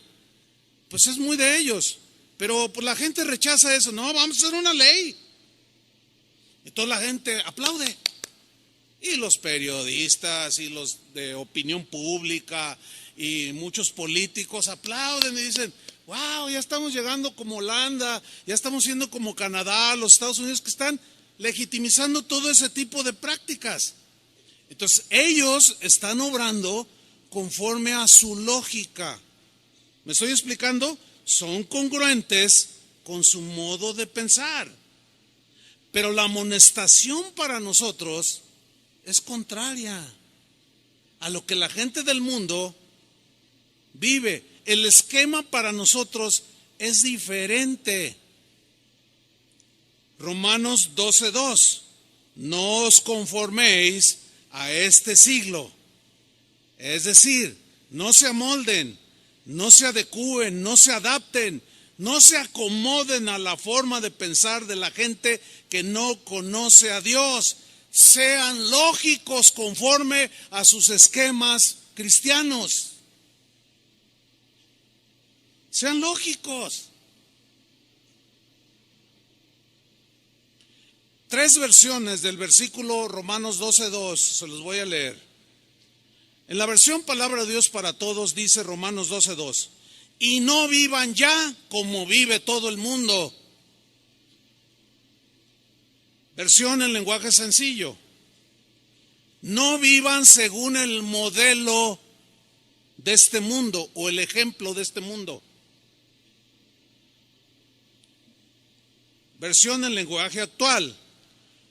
Pues es muy de ellos. Pero pues la gente rechaza eso. No, vamos a hacer una ley. Entonces la gente aplaude. Y los periodistas y los de opinión pública y muchos políticos aplauden y dicen: wow, ya estamos llegando como Holanda, ya estamos siendo como Canadá, los Estados Unidos, que están legitimizando todo ese tipo de prácticas. Entonces ellos están obrando conforme a su lógica. ¿Me estoy explicando? Son congruentes con su modo de pensar. Pero la amonestación para nosotros es contraria a lo que la gente del mundo vive. El esquema para nosotros es diferente. Romanos 12:2. No os conforméis a este siglo. Es decir, no se amolden, no se adecúen, no se adapten, no se acomoden a la forma de pensar de la gente que no conoce a Dios. Sean lógicos conforme a sus esquemas cristianos. Sean lógicos. tres versiones del versículo Romanos 12:2, se los voy a leer. En la versión Palabra de Dios para Todos dice Romanos 12:2, y no vivan ya como vive todo el mundo. Versión en lenguaje sencillo, no vivan según el modelo de este mundo o el ejemplo de este mundo. Versión en lenguaje actual,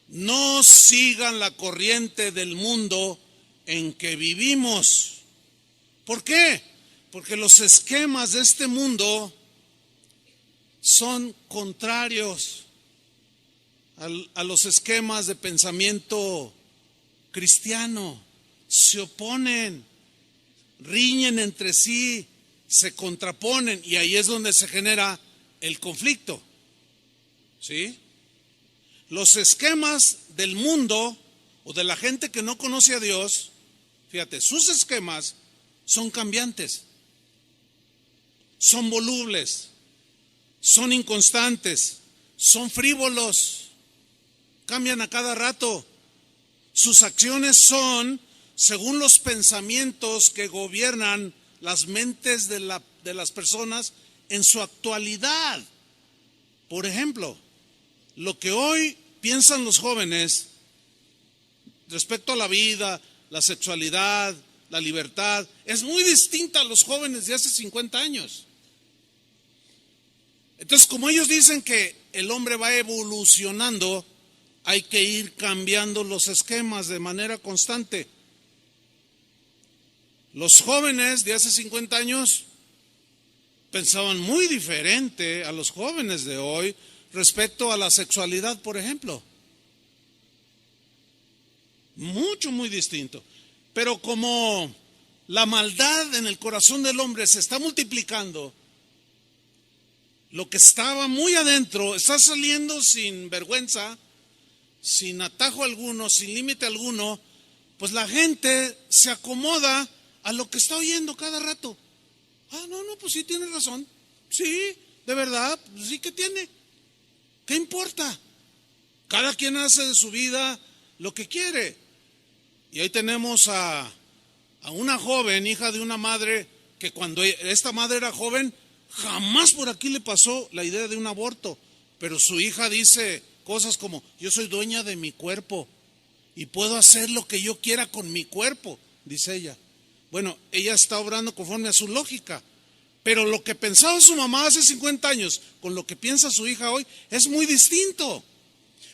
no sigan la corriente del mundo en que vivimos. ¿Por qué? Porque los esquemas de este mundo son contrarios a los esquemas de pensamiento cristiano. Se oponen, riñen entre sí, se contraponen, y ahí es donde se genera el conflicto. ¿Sí? Los esquemas del mundo o de la gente que no conoce a Dios, fíjate, sus esquemas son cambiantes, son volubles, son inconstantes, son frívolos, cambian a cada rato. Sus acciones son según los pensamientos que gobiernan las mentes de las personas en su actualidad. Por ejemplo, lo que hoy piensan los jóvenes respecto a la vida, la sexualidad, la libertad, es muy distinta a los jóvenes de hace 50 años. Entonces, como ellos dicen que el hombre va evolucionando, hay que ir cambiando los esquemas de manera constante. Los jóvenes de hace 50 años pensaban muy diferente a los jóvenes de hoy respecto a la sexualidad, por ejemplo. Muy distinto. Pero como la maldad en el corazón del hombre se está multiplicando, lo que estaba muy adentro está saliendo sin vergüenza, sin atajo alguno, sin límite alguno, pues la gente se acomoda a lo que está oyendo cada rato. No, pues sí tiene razón. Sí, de verdad, pues sí que tiene. ¿Qué importa? Cada quien hace de su vida lo que quiere. Y ahí tenemos a una joven, hija de una madre, que cuando esta madre era joven, jamás por aquí le pasó la idea de un aborto. Pero su hija dice cosas como, yo soy dueña de mi cuerpo y puedo hacer lo que yo quiera con mi cuerpo, dice ella. Bueno, ella está obrando conforme a su lógica. Pero lo que pensaba su mamá hace 50 años con lo que piensa su hija hoy es muy distinto.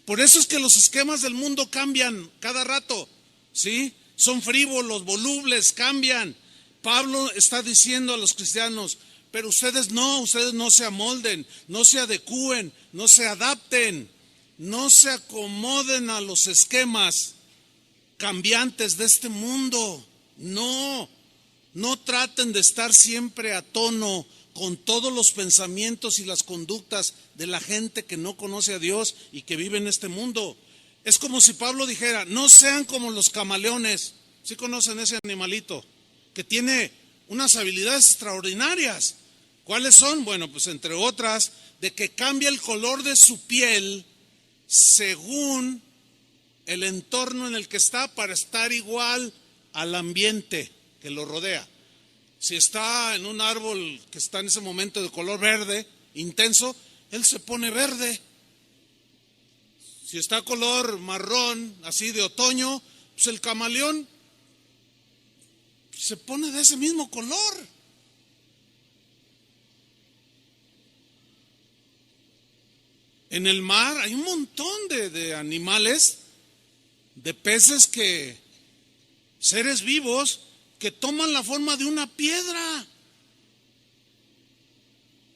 Por eso es que los esquemas del mundo cambian cada rato, ¿sí? Son frívolos, volubles, cambian. Pablo está diciendo a los cristianos, pero ustedes no se amolden, no se adecúen, no se adapten, no se acomoden a los esquemas cambiantes de este mundo. No traten de estar siempre a tono con todos los pensamientos y las conductas de la gente que no conoce a Dios y que vive en este mundo. Es como si Pablo dijera, no sean como los camaleones. ¿Sí conocen ese animalito? Que tiene unas habilidades extraordinarias. ¿Cuáles son? Bueno, pues entre otras, de que cambia el color de su piel según el entorno en el que está para estar igual al ambiente que lo rodea. Si está en un árbol que está en ese momento de color verde intenso, él se pone verde. Si está color marrón, así de otoño, pues el camaleón se pone de ese mismo color. En el mar hay un montón de animales, de peces seres vivos que toman la forma de una piedra.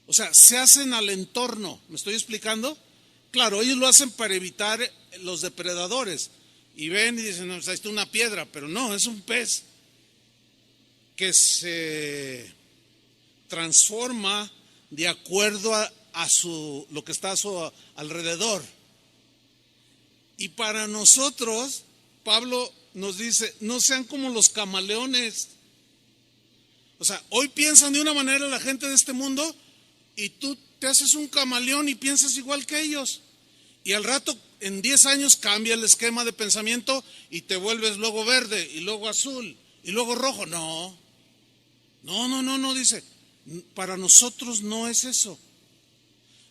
O sea, se hacen al entorno. ¿Me estoy explicando? Claro, ellos lo hacen para evitar los depredadores. Y ven y dicen, no, ahí está una piedra, pero no, es un pez que se transforma de acuerdo a lo que está a su alrededor. Y para nosotros, Pablo nos dice, no sean como los camaleones. O sea, hoy piensan de una manera la gente de este mundo y tú te haces un camaleón y piensas igual que ellos. Y al rato en 10 años cambia el esquema de pensamiento y te vuelves luego verde y luego azul y luego rojo. No, dice, para nosotros no es eso.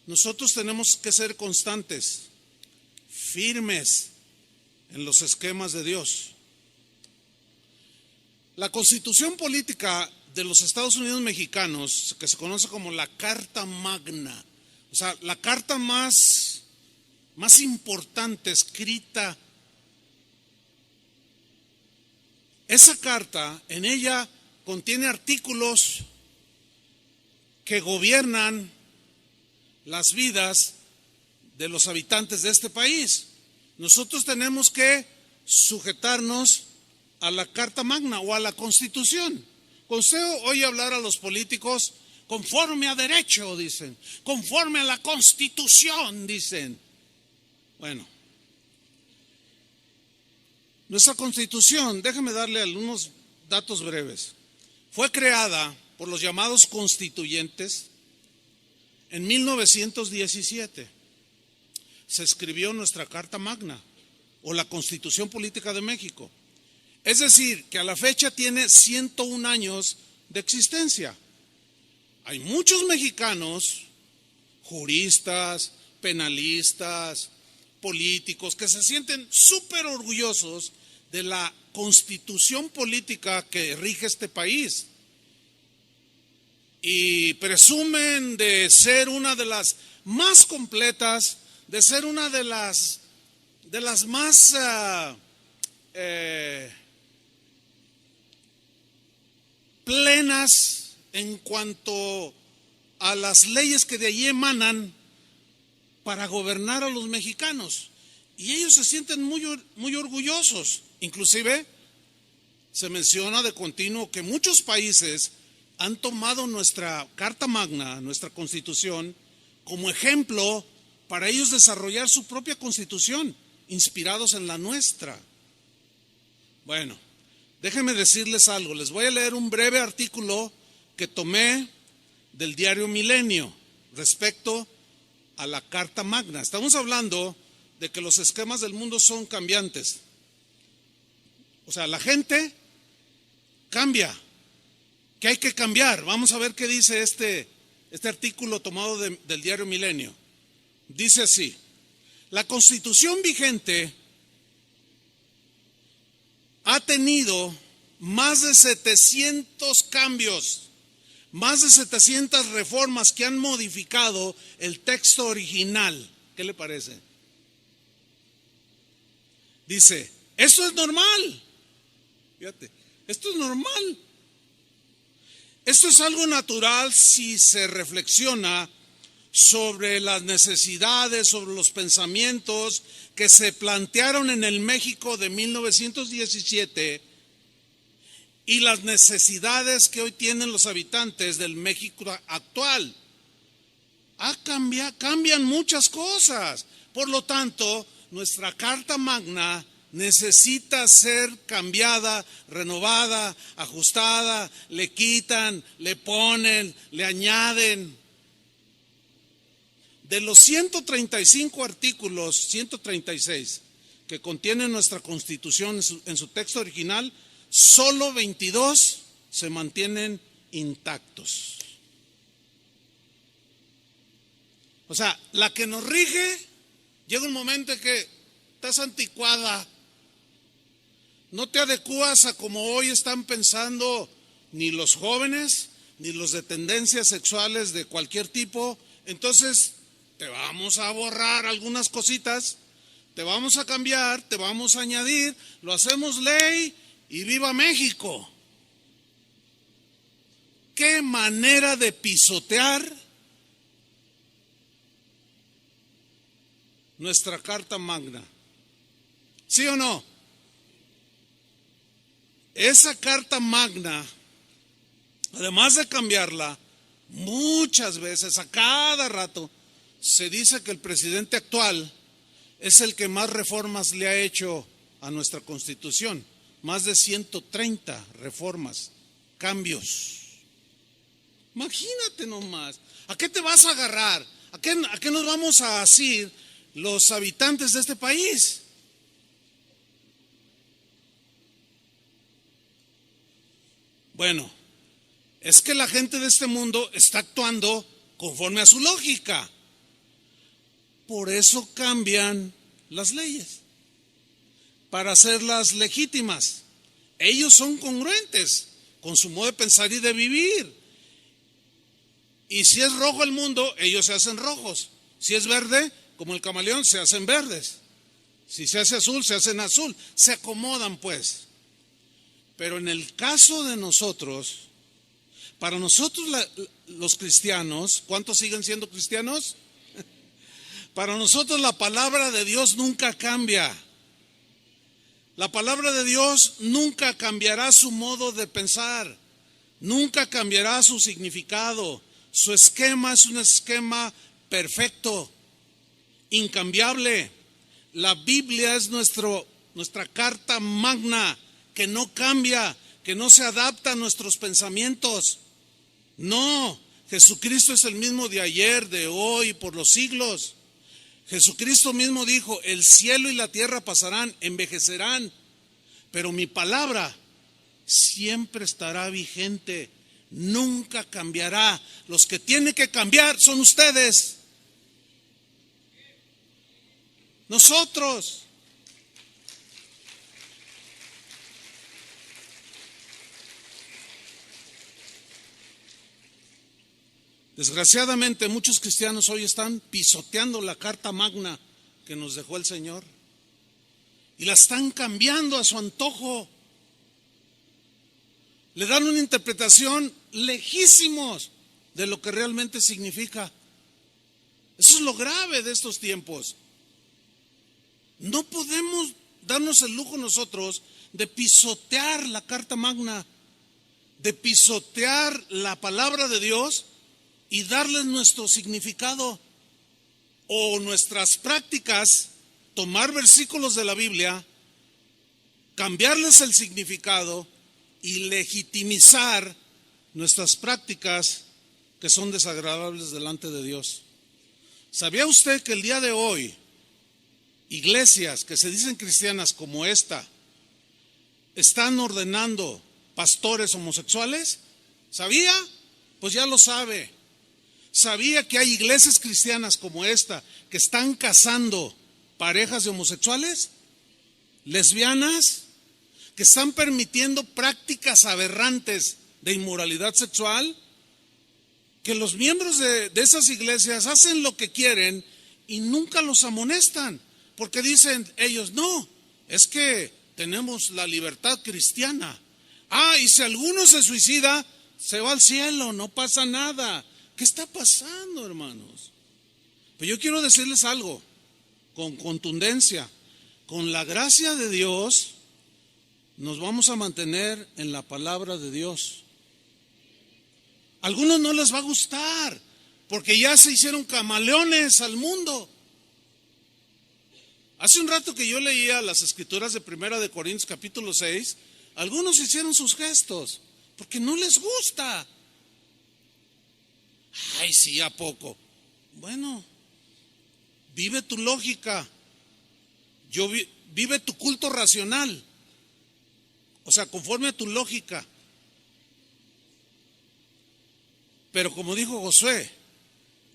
Nosotros tenemos que ser constantes, firmes en los esquemas de Dios. La Constitución Política de los Estados Unidos Mexicanos, que se conoce como la Carta Magna, o sea, la carta más importante escrita. Esa carta, en ella contiene artículos que gobiernan las vidas de los habitantes de este país. Nosotros tenemos que sujetarnos a la Carta Magna o a la Constitución. Cuando usted oye hablar a los políticos, conforme a derecho, dicen, conforme a la Constitución, dicen. Bueno, nuestra Constitución, déjeme darle algunos datos breves, fue creada por los llamados constituyentes en 1917. Se escribió nuestra Carta Magna o la Constitución Política de México. Es decir, que a la fecha tiene 101 años de existencia. Hay muchos mexicanos, juristas, penalistas, políticos, que se sienten súper orgullosos de la Constitución política que rige este país y presumen de ser una de las más completas, de ser una de las más plenas en cuanto a las leyes que de allí emanan para gobernar a los mexicanos. Y ellos se sienten muy orgullosos. Inclusive se menciona de continuo que muchos países han tomado nuestra Carta Magna, nuestra Constitución, como ejemplo para ellos desarrollar su propia Constitución, inspirados en la nuestra. Bueno, déjenme decirles algo. Les voy a leer un breve artículo que tomé del diario Milenio respecto a la Carta Magna. Estamos hablando de que los esquemas del mundo son cambiantes. O sea, la gente cambia, que hay que cambiar. Vamos a ver qué dice este artículo tomado del diario Milenio. Dice así: la Constitución vigente ha tenido más de 700 cambios, más de 700 reformas que han modificado el texto original. ¿Qué le parece? Dice, esto es normal. Fíjate, esto es normal. Esto es algo natural si se reflexiona sobre las necesidades, sobre los pensamientos que se plantearon en el México de 1917 y las necesidades que hoy tienen los habitantes del México actual. Cambian muchas cosas. Por lo tanto, nuestra Carta Magna necesita ser cambiada, renovada, ajustada, le quitan, le ponen, le añaden. De los 135 artículos, 136, que contiene nuestra Constitución en su texto original, solo 22 se mantienen intactos. O sea, la que nos rige, llega un momento en que estás anticuada, no te adecuas a como hoy están pensando ni los jóvenes, ni los de tendencias sexuales de cualquier tipo. Entonces, te vamos a borrar algunas cositas, te vamos a cambiar, te vamos a añadir, lo hacemos ley y viva México. ¿Qué manera de pisotear nuestra Carta Magna? ¿Sí o no? Esa Carta Magna, además de cambiarla, muchas veces, a cada rato, se dice que el presidente actual es el que más reformas le ha hecho a nuestra Constitución. Más de 130 reformas, cambios. Imagínate nomás. ¿A qué te vas a agarrar? ¿A qué nos vamos a asir los habitantes de este país. Bueno, es que la gente de este mundo está actuando conforme a su lógica. Por eso cambian las leyes, para hacerlas legítimas. Ellos son congruentes con su modo de pensar y de vivir. Y si es rojo el mundo, ellos se hacen rojos. Si es verde, como el camaleón, se hacen verdes. Si se hace azul, se hacen azul. Se acomodan, pues. Pero en el caso de nosotros, para nosotros los cristianos, ¿cuántos siguen siendo cristianos? Para nosotros la palabra de Dios nunca cambia. La palabra de Dios nunca cambiará su modo de pensar, nunca cambiará su significado. Su esquema es un esquema perfecto, incambiable. La Biblia es nuestra carta magna, que no cambia, que no se adapta a nuestros pensamientos. No, Jesucristo es el mismo de ayer, de hoy, por los siglos. Jesucristo mismo dijo, el cielo y la tierra pasarán, envejecerán, pero mi palabra siempre estará vigente, nunca cambiará. Los que tienen que cambiar son ustedes, nosotros. Desgraciadamente muchos cristianos hoy están pisoteando la carta magna que nos dejó el Señor y la están cambiando a su antojo. Le dan una interpretación lejísimos de lo que realmente significa. Eso es lo grave de estos tiempos. No podemos darnos el lujo nosotros de pisotear la carta magna, de pisotear la palabra de Dios y darles nuestro significado o nuestras prácticas, tomar versículos de la Biblia, cambiarles el significado y legitimizar nuestras prácticas que son desagradables delante de Dios. ¿Sabía usted que el día de hoy iglesias que se dicen cristianas como esta están ordenando pastores homosexuales? ¿Sabía? Pues ya lo sabe. ¿Sabía que hay iglesias cristianas como esta que están casando parejas de homosexuales, lesbianas, que están permitiendo prácticas aberrantes de inmoralidad sexual? Que los miembros de esas iglesias hacen lo que quieren y nunca los amonestan, porque dicen ellos, no, es que tenemos la libertad cristiana. Y si alguno se suicida, se va al cielo, no pasa nada. ¿Qué está pasando, hermanos? Pero yo quiero decirles algo con contundencia. Con la gracia de Dios nos vamos a mantener en la palabra de Dios. A algunos no les va a gustar porque ya se hicieron camaleones al mundo. Hace un rato que yo leía las escrituras de 1 de Corintios capítulo 6, algunos hicieron sus gestos porque no les gusta. Ay, sí, ¿a poco? Bueno, vive tu lógica, vive tu culto racional, o sea, conforme a tu lógica. Pero como dijo Josué,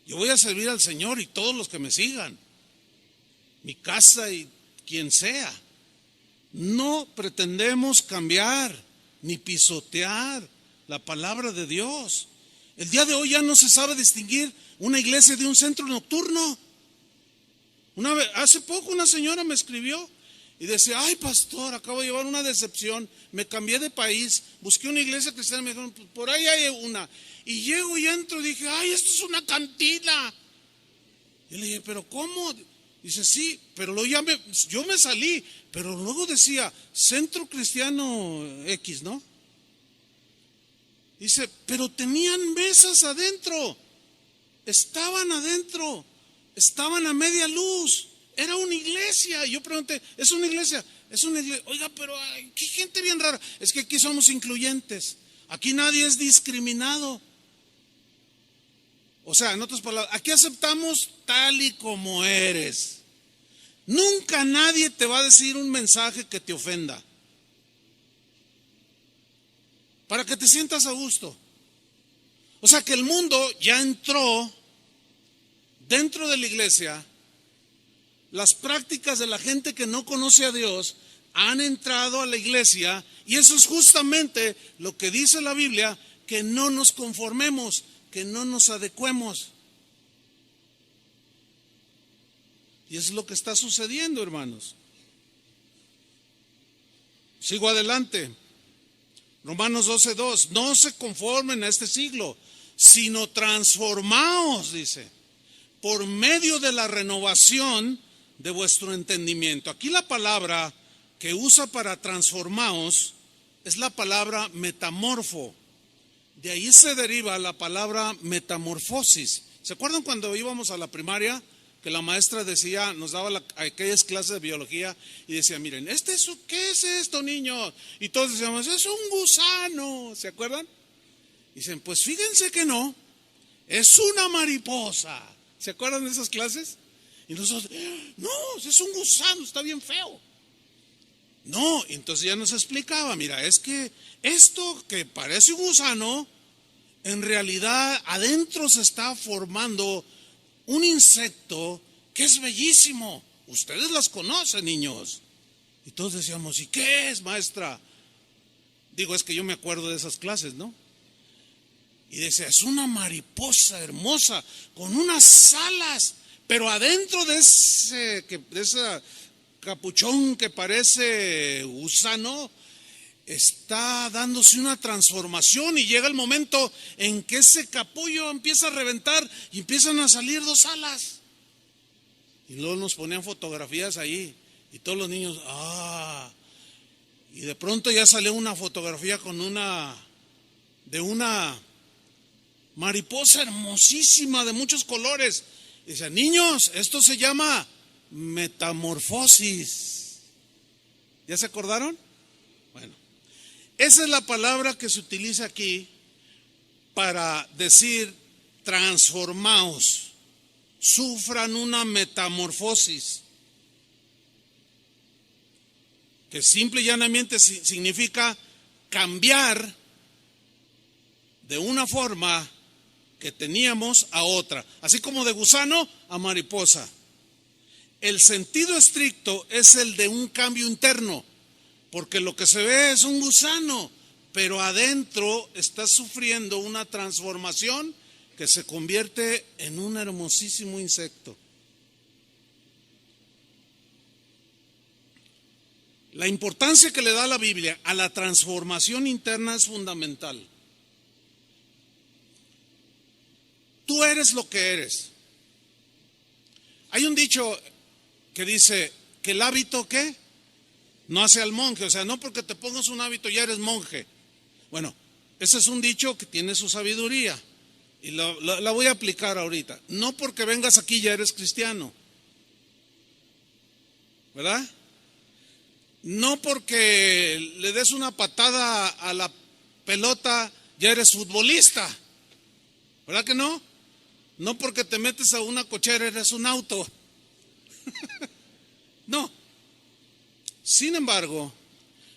yo voy a servir al Señor y todos los que me sigan, mi casa y quien sea. No pretendemos cambiar ni pisotear la palabra de Dios. El día de hoy ya no se sabe distinguir una iglesia de un centro nocturno. Hace poco una señora me escribió y decía, ay pastor, acabo de llevar una decepción, me cambié de país, busqué una iglesia cristiana, me dijeron, por ahí hay una. Y llego y entro y dije, ay, esto es una cantina. Y le dije, pero ¿cómo? Dice, sí, pero yo me salí, pero luego decía, Centro Cristiano X, ¿no? Dice, pero tenían mesas adentro, estaban adentro, estaban a media luz, era una iglesia. Yo pregunté, ¿es una iglesia? Es una iglesia. Oiga, pero qué gente bien rara. Es que aquí somos incluyentes, aquí nadie es discriminado. O sea, en otras palabras, aquí aceptamos tal y como eres. Nunca nadie te va a decir un mensaje que te ofenda, para que te sientas a gusto. O sea que el mundo ya entró dentro de la iglesia. Las prácticas de la gente que no conoce a Dios han entrado a la iglesia, y eso es justamente lo que dice la Biblia, que no nos conformemos, que no nos adecuemos. Y eso es lo que está sucediendo, hermanos. Sigo adelante. Romanos 12:2. No se conformen a este siglo, sino transformaos, dice, por medio de la renovación de vuestro entendimiento. Aquí la palabra que usa para transformaos es la palabra metamorfo. De ahí se deriva la palabra metamorfosis. ¿Se acuerdan cuando íbamos a la primaria? Que la maestra decía, nos daba aquellas clases de biología y decía, miren, ¿qué es esto, niños? Y todos decíamos, es un gusano, ¿se acuerdan? Dicen, pues fíjense que no, es una mariposa. ¿Se acuerdan de esas clases? Y nosotros, no, es un gusano, está bien feo. No, entonces ya nos explicaba, mira, es que esto que parece un gusano, en realidad adentro se está formando un insecto que es bellísimo. Ustedes las conocen, niños. Y todos decíamos, ¿y qué es, maestra? Digo, es que yo me acuerdo de esas clases, ¿no? Y decía, es una mariposa hermosa con unas alas, pero adentro de ese capuchón que parece gusano, está dándose una transformación, y llega el momento en que ese capullo empieza a reventar y empiezan a salir dos alas. Y luego nos ponían fotografías ahí y todos los niños, y de pronto ya salió una fotografía de una mariposa hermosísima de muchos colores. Y decía, niños, esto se llama metamorfosis. ¿Ya se acordaron? Bueno, esa es la palabra que se utiliza aquí para decir transformaos, sufran una metamorfosis, que simple y llanamente significa cambiar de una forma que teníamos a otra, así como de gusano a mariposa. El sentido estricto es el de un cambio interno, porque lo que se ve es un gusano, pero adentro está sufriendo una transformación que se convierte en un hermosísimo insecto. La importancia que le da la Biblia a la transformación interna es fundamental. Tú eres lo que eres. Hay un dicho que dice que el hábito, ¿qué? No hace al monje. O sea, no porque te pongas un hábito ya eres monje. Bueno, ese es un dicho que tiene su sabiduría y la voy a aplicar ahorita. No porque vengas aquí ya eres cristiano, ¿verdad? No porque le des una patada a la pelota ya eres futbolista, ¿verdad que no? No porque te metes a una cochera eres un auto. No. Sin embargo,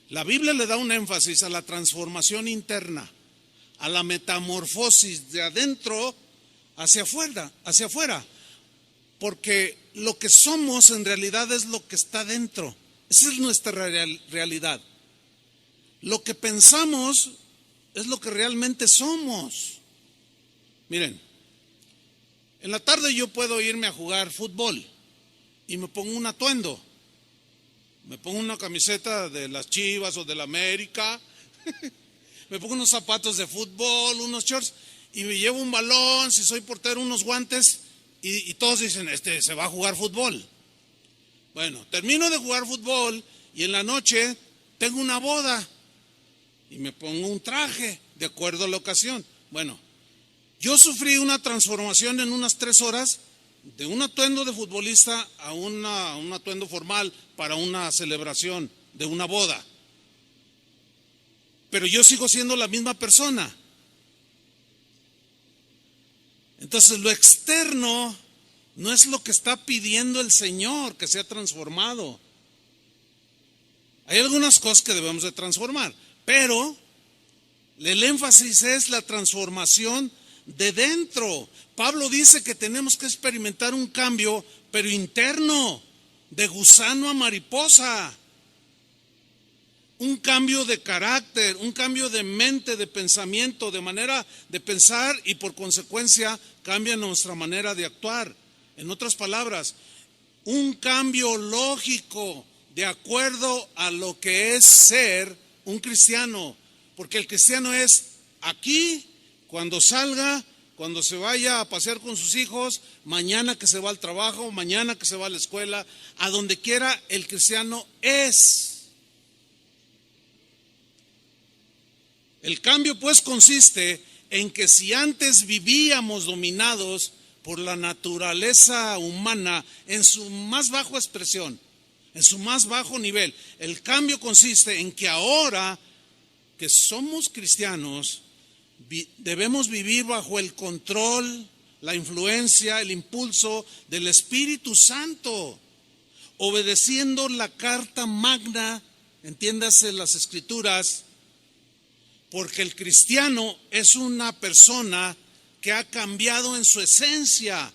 la Biblia le da un énfasis a la transformación interna, a la metamorfosis de adentro hacia afuera, porque lo que somos en realidad es lo que está dentro. Esa es nuestra realidad. Lo que pensamos es lo que realmente somos. Miren, en la tarde yo puedo irme a jugar fútbol y me pongo un atuendo. Me pongo una camiseta de las Chivas o de la América, me pongo unos zapatos de fútbol, unos shorts, y me llevo un balón, si soy portero, unos guantes, y todos dicen, se va a jugar fútbol. Bueno, termino de jugar fútbol y en la noche tengo una boda y me pongo un traje de acuerdo a la ocasión. Bueno, yo sufrí una transformación en unas 3 horas de un atuendo de futbolista a un atuendo formal para una celebración de una boda. Pero yo sigo siendo la misma persona. Entonces lo externo No es lo que está pidiendo el Señor, que sea transformado. Hay algunas cosas que debemos de transformar, pero el énfasis es la transformación de dentro. Pablo dice que tenemos que experimentar un cambio, pero interno, de gusano a mariposa. Un cambio de carácter, un cambio de mente, de pensamiento, de manera de pensar, y por consecuencia cambia nuestra manera de actuar. En otras palabras, un cambio lógico de acuerdo a lo que es ser un cristiano. Porque el cristiano es aquí, cuando salga, cuando se vaya a pasear con sus hijos, mañana que se va al trabajo, mañana que se va a la escuela, a donde quiera, el cristiano es. El cambio pues consiste en que si antes vivíamos dominados por la naturaleza humana en su más baja expresión, en su más bajo nivel, el cambio consiste en que ahora que somos cristianos debemos vivir bajo el control, la influencia, el impulso del Espíritu Santo, obedeciendo la carta magna, entiéndase las Escrituras. Porque el cristiano es una persona que ha cambiado en su esencia.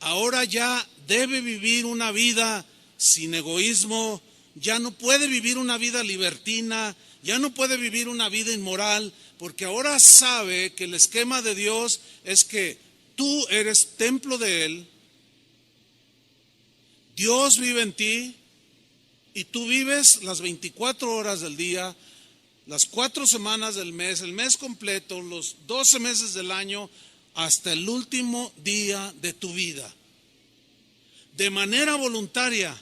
Ahora ya debe vivir una vida sin egoísmo, ya no puede vivir una vida libertina, ya no puede vivir una vida inmoral, porque ahora sabe que el esquema de Dios es que tú eres templo de Él, Dios vive en ti y tú vives las 24 horas del día, las 4 semanas del mes, el mes completo, los 12 meses del año, hasta el último día de tu vida. De manera voluntaria,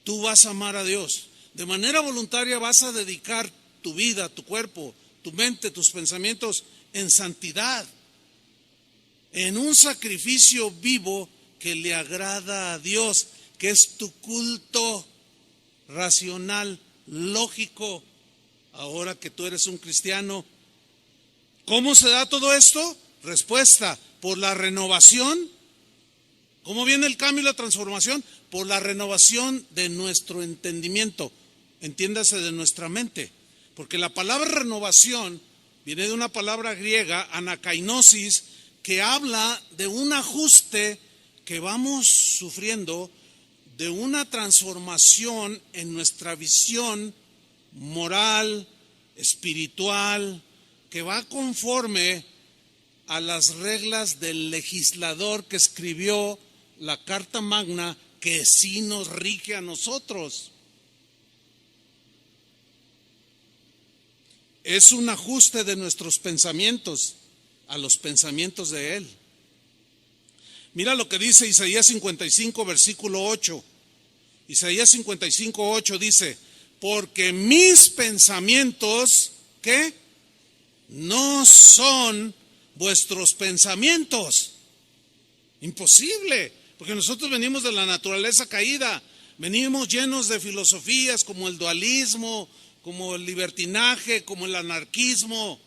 tú vas a amar a Dios. De manera voluntaria vas a dedicar tu vida, tu cuerpo, tu mente, tus pensamientos en santidad, en un sacrificio vivo que le agrada a Dios, que es tu culto racional, lógico. Ahora que tú eres un cristiano, ¿cómo se da todo esto? Respuesta, por la renovación. ¿Cómo viene el cambio y la transformación? Por la renovación de nuestro entendimiento, entiéndase, de nuestra mente. Porque la palabra renovación viene de una palabra griega, anakainosis, que habla de un ajuste que vamos sufriendo, de una transformación en nuestra visión moral, espiritual, que va conforme a las reglas del legislador que escribió la Carta Magna, que sí nos rige a nosotros. Es un ajuste de nuestros pensamientos a los pensamientos de Él. Mira lo que dice Isaías 55, versículo 8. Isaías 55, 8 dice: porque mis pensamientos, ¿qué? No son vuestros pensamientos. Imposible, porque nosotros venimos de la naturaleza caída, venimos llenos de filosofías como el dualismo, como el libertinaje, como el anarquismo.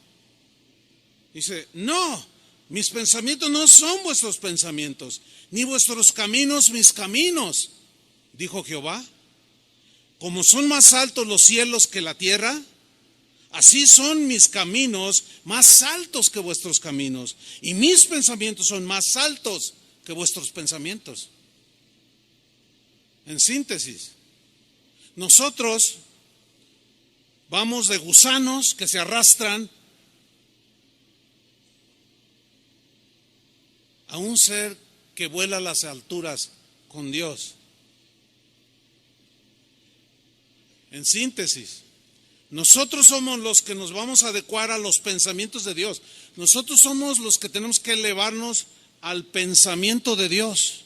Dice, no, mis pensamientos no son vuestros pensamientos, ni vuestros caminos mis caminos, dijo Jehová. Como son más altos los cielos que la tierra, así son mis caminos más altos que vuestros caminos, y mis pensamientos son más altos que vuestros pensamientos. En síntesis, nosotros vamos de gusanos que se arrastran a un ser que vuela a las alturas con Dios. En síntesis, nosotros somos los que nos vamos a adecuar a los pensamientos de Dios. Nosotros somos los que tenemos que elevarnos al pensamiento de Dios.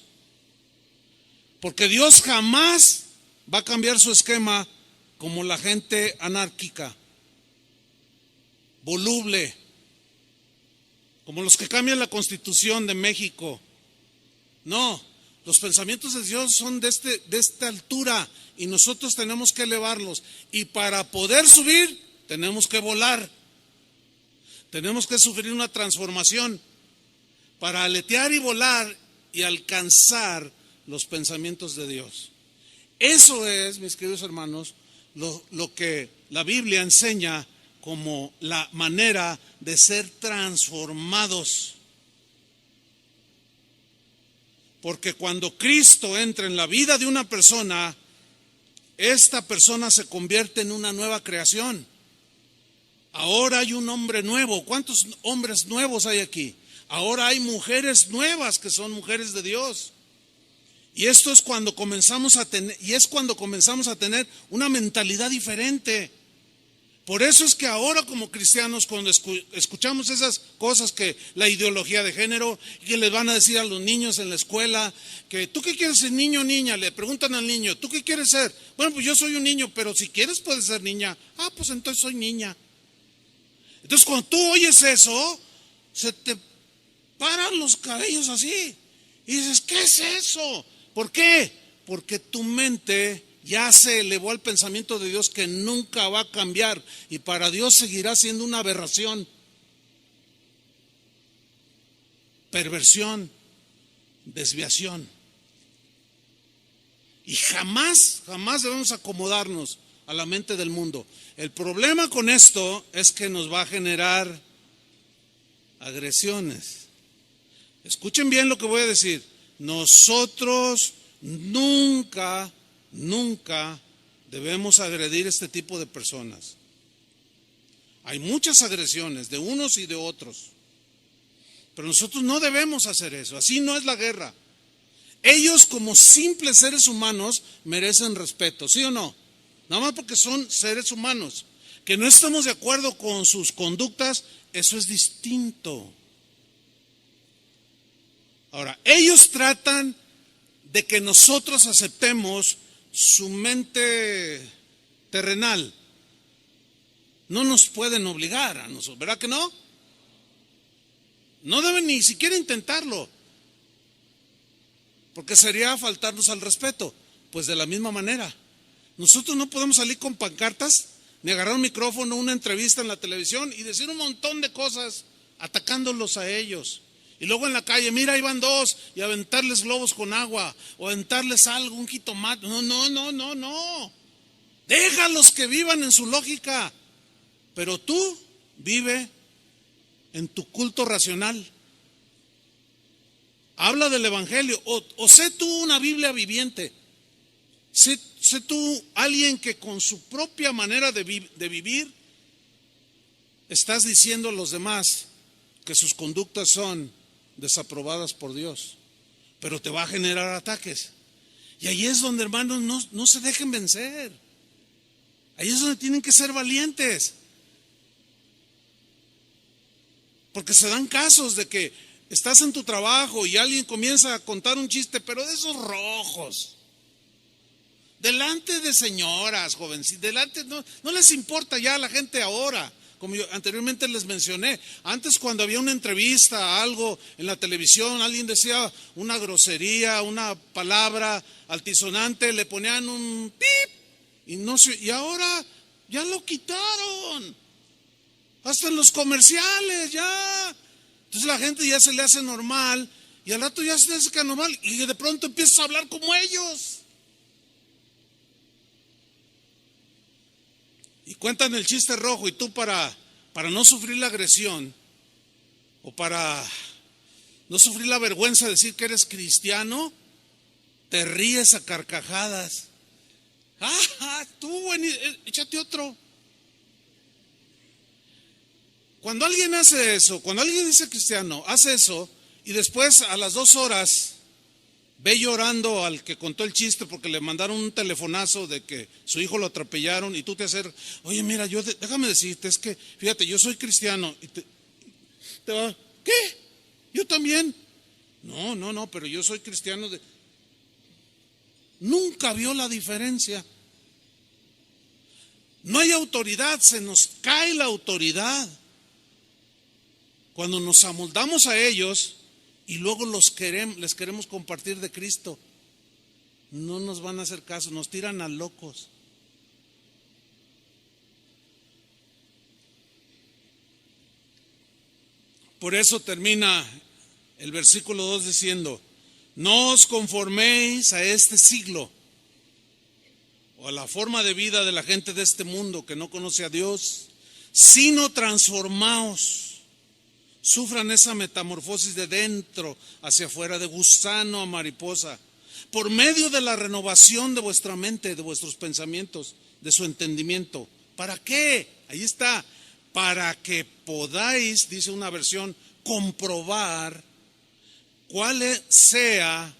Porque Dios jamás va a cambiar su esquema como la gente anárquica, voluble, como los que cambian la Constitución de México. No, los pensamientos de Dios son de esta altura y nosotros tenemos que elevarlos. Y para poder subir, tenemos que volar. Tenemos que sufrir una transformación. Para aletear y volar y alcanzar los pensamientos de Dios. Eso es, mis queridos hermanos, lo que la Biblia enseña como la manera de ser transformados. Porque cuando Cristo entra en la vida de una persona, esta persona se convierte en una nueva creación. Ahora hay un hombre nuevo. ¿Cuántos hombres nuevos hay aquí? Ahora hay mujeres nuevas que son mujeres de Dios. Y esto es cuando comenzamos a tener una mentalidad diferente. Por eso es que ahora como cristianos, cuando escuchamos esas cosas, que la ideología de género, que les van a decir a los niños en la escuela, que ¿tú qué quieres ser, niño o niña? Le preguntan al niño, ¿tú qué quieres ser? Bueno, pues yo soy un niño, pero si quieres puedes ser niña. Ah, pues entonces soy niña. Entonces cuando tú oyes eso, se te paran los cabellos así. Y dices, ¿qué es eso? ¿Por qué? Porque tu mente ya se elevó al pensamiento de Dios, que nunca va a cambiar, y para Dios seguirá siendo una aberración, perversión, desviación. Y jamás debemos acomodarnos a la mente del mundo. El problema con esto es que nos va a generar agresiones. Escuchen bien lo que voy a decir. Nosotros nunca debemos agredir este tipo de personas. Hay muchas agresiones de unos y de otros, pero nosotros no debemos hacer eso. Así no es la guerra. Ellos, como simples seres humanos, merecen respeto, ¿sí o no? Nada más porque son seres humanos. Que no estamos de acuerdo con sus conductas, eso es distinto. Ahora, ellos tratan de que nosotros aceptemos su mente terrenal. No nos pueden obligar a nosotros, ¿verdad que no? No deben ni siquiera intentarlo, porque sería faltarnos al respeto. Pues de la misma manera, nosotros no podemos salir con pancartas, ni agarrar un micrófono, una entrevista en la televisión y decir un montón de cosas atacándolos a ellos. Y luego en la calle, mira, ahí van dos, y aventarles globos con agua, o aventarles algo, un jitomate. No. Déjalos que vivan en su lógica. Pero tú vive en tu culto racional. Habla del evangelio, o sé tú una Biblia viviente. Sé tú alguien que con su propia manera de vivir estás diciendo a los demás que sus conductas son desaprobadas por Dios, pero te va a generar ataques. Y ahí es donde, hermanos, no se dejen vencer. Ahí es donde tienen que ser valientes, porque se dan casos de que estás en tu trabajo y alguien comienza a contar un chiste, pero de esos rojos, delante de señoras, jovencitas, delante, no les importa ya a la gente ahora. Como yo anteriormente les mencioné, antes cuando había una entrevista, algo en la televisión, alguien decía una grosería, una palabra altisonante, le ponían un pip, y ahora ya lo quitaron, hasta en los comerciales ya. Entonces la gente ya se le hace normal, y al rato ya se le hace normal, y de pronto empiezas a hablar como ellos. Y cuentan el chiste rojo, y tú para no sufrir la agresión, o para no sufrir la vergüenza de decir que eres cristiano, te ríes a carcajadas. Tú, échate otro. Cuando alguien hace eso, cuando alguien dice cristiano, hace eso, y después a las 2 horas ve llorando al que contó el chiste porque le mandaron un telefonazo de que su hijo lo atropellaron, y tú te acercas, oye, mira, déjame decirte, es que, fíjate, yo soy cristiano, y te va, ¿qué? ¿Yo también? No, pero yo soy cristiano. Nunca vio la diferencia. No hay autoridad, se nos cae la autoridad cuando nos amoldamos a ellos y luego les queremos compartir de Cristo. No nos van a hacer caso, nos tiran a locos. Por eso termina el versículo 2 diciendo: No os conforméis a este siglo o a la forma de vida de la gente de este mundo que no conoce a Dios, sino transformaos. Sufran esa metamorfosis de dentro hacia afuera, de gusano a mariposa, por medio de la renovación de vuestra mente, de vuestros pensamientos, de su entendimiento. ¿Para qué? Ahí está. Para que podáis, dice una versión, comprobar cuál sea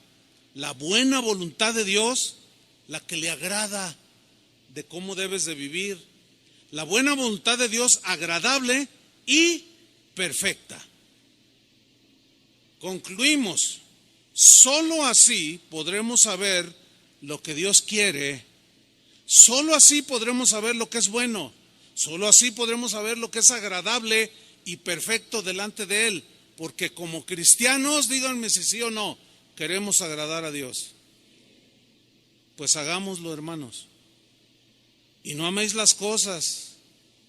la buena voluntad de Dios, la que le agrada de cómo debes de vivir. La buena voluntad de Dios agradable y perfecta. Concluimos. Solo así podremos saber lo que Dios quiere. Solo así podremos saber lo que es bueno. Solo así podremos saber lo que es agradable y perfecto delante de Él. Porque como cristianos, díganme si sí o no, queremos agradar a Dios. Pues hagámoslo, hermanos. Y no améis las cosas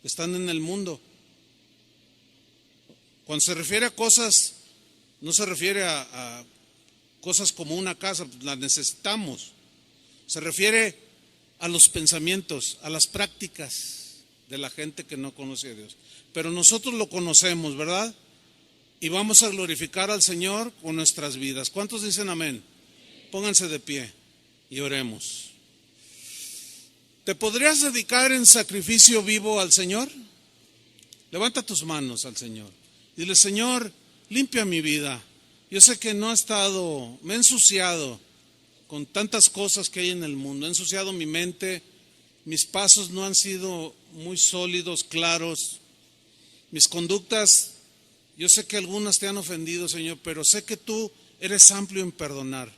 que están en el mundo. Cuando se refiere a cosas, no se refiere a cosas como una casa, las necesitamos. Se refiere a los pensamientos, a las prácticas de la gente que no conoce a Dios. Pero nosotros lo conocemos, ¿verdad? Y vamos a glorificar al Señor con nuestras vidas. ¿Cuántos dicen amén? Pónganse de pie y oremos. ¿Te podrías dedicar en sacrificio vivo al Señor? Levanta tus manos al Señor. Dile: Señor, limpia mi vida. Yo sé que no he estado, me he ensuciado con tantas cosas que hay en el mundo. He ensuciado mi mente, mis pasos no han sido muy sólidos, claros. Mis conductas, yo sé que algunas te han ofendido, Señor, pero sé que tú eres amplio en perdonar.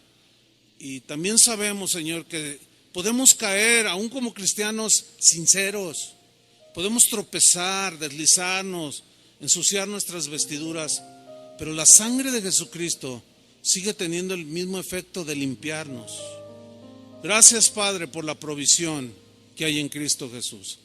Y también sabemos, Señor, que podemos caer, aún como cristianos sinceros. Podemos tropezar, deslizarnos, ensuciar nuestras vestiduras. Pero la sangre de Jesucristo sigue teniendo el mismo efecto de limpiarnos. Gracias, Padre, por la provisión que hay en Cristo Jesús.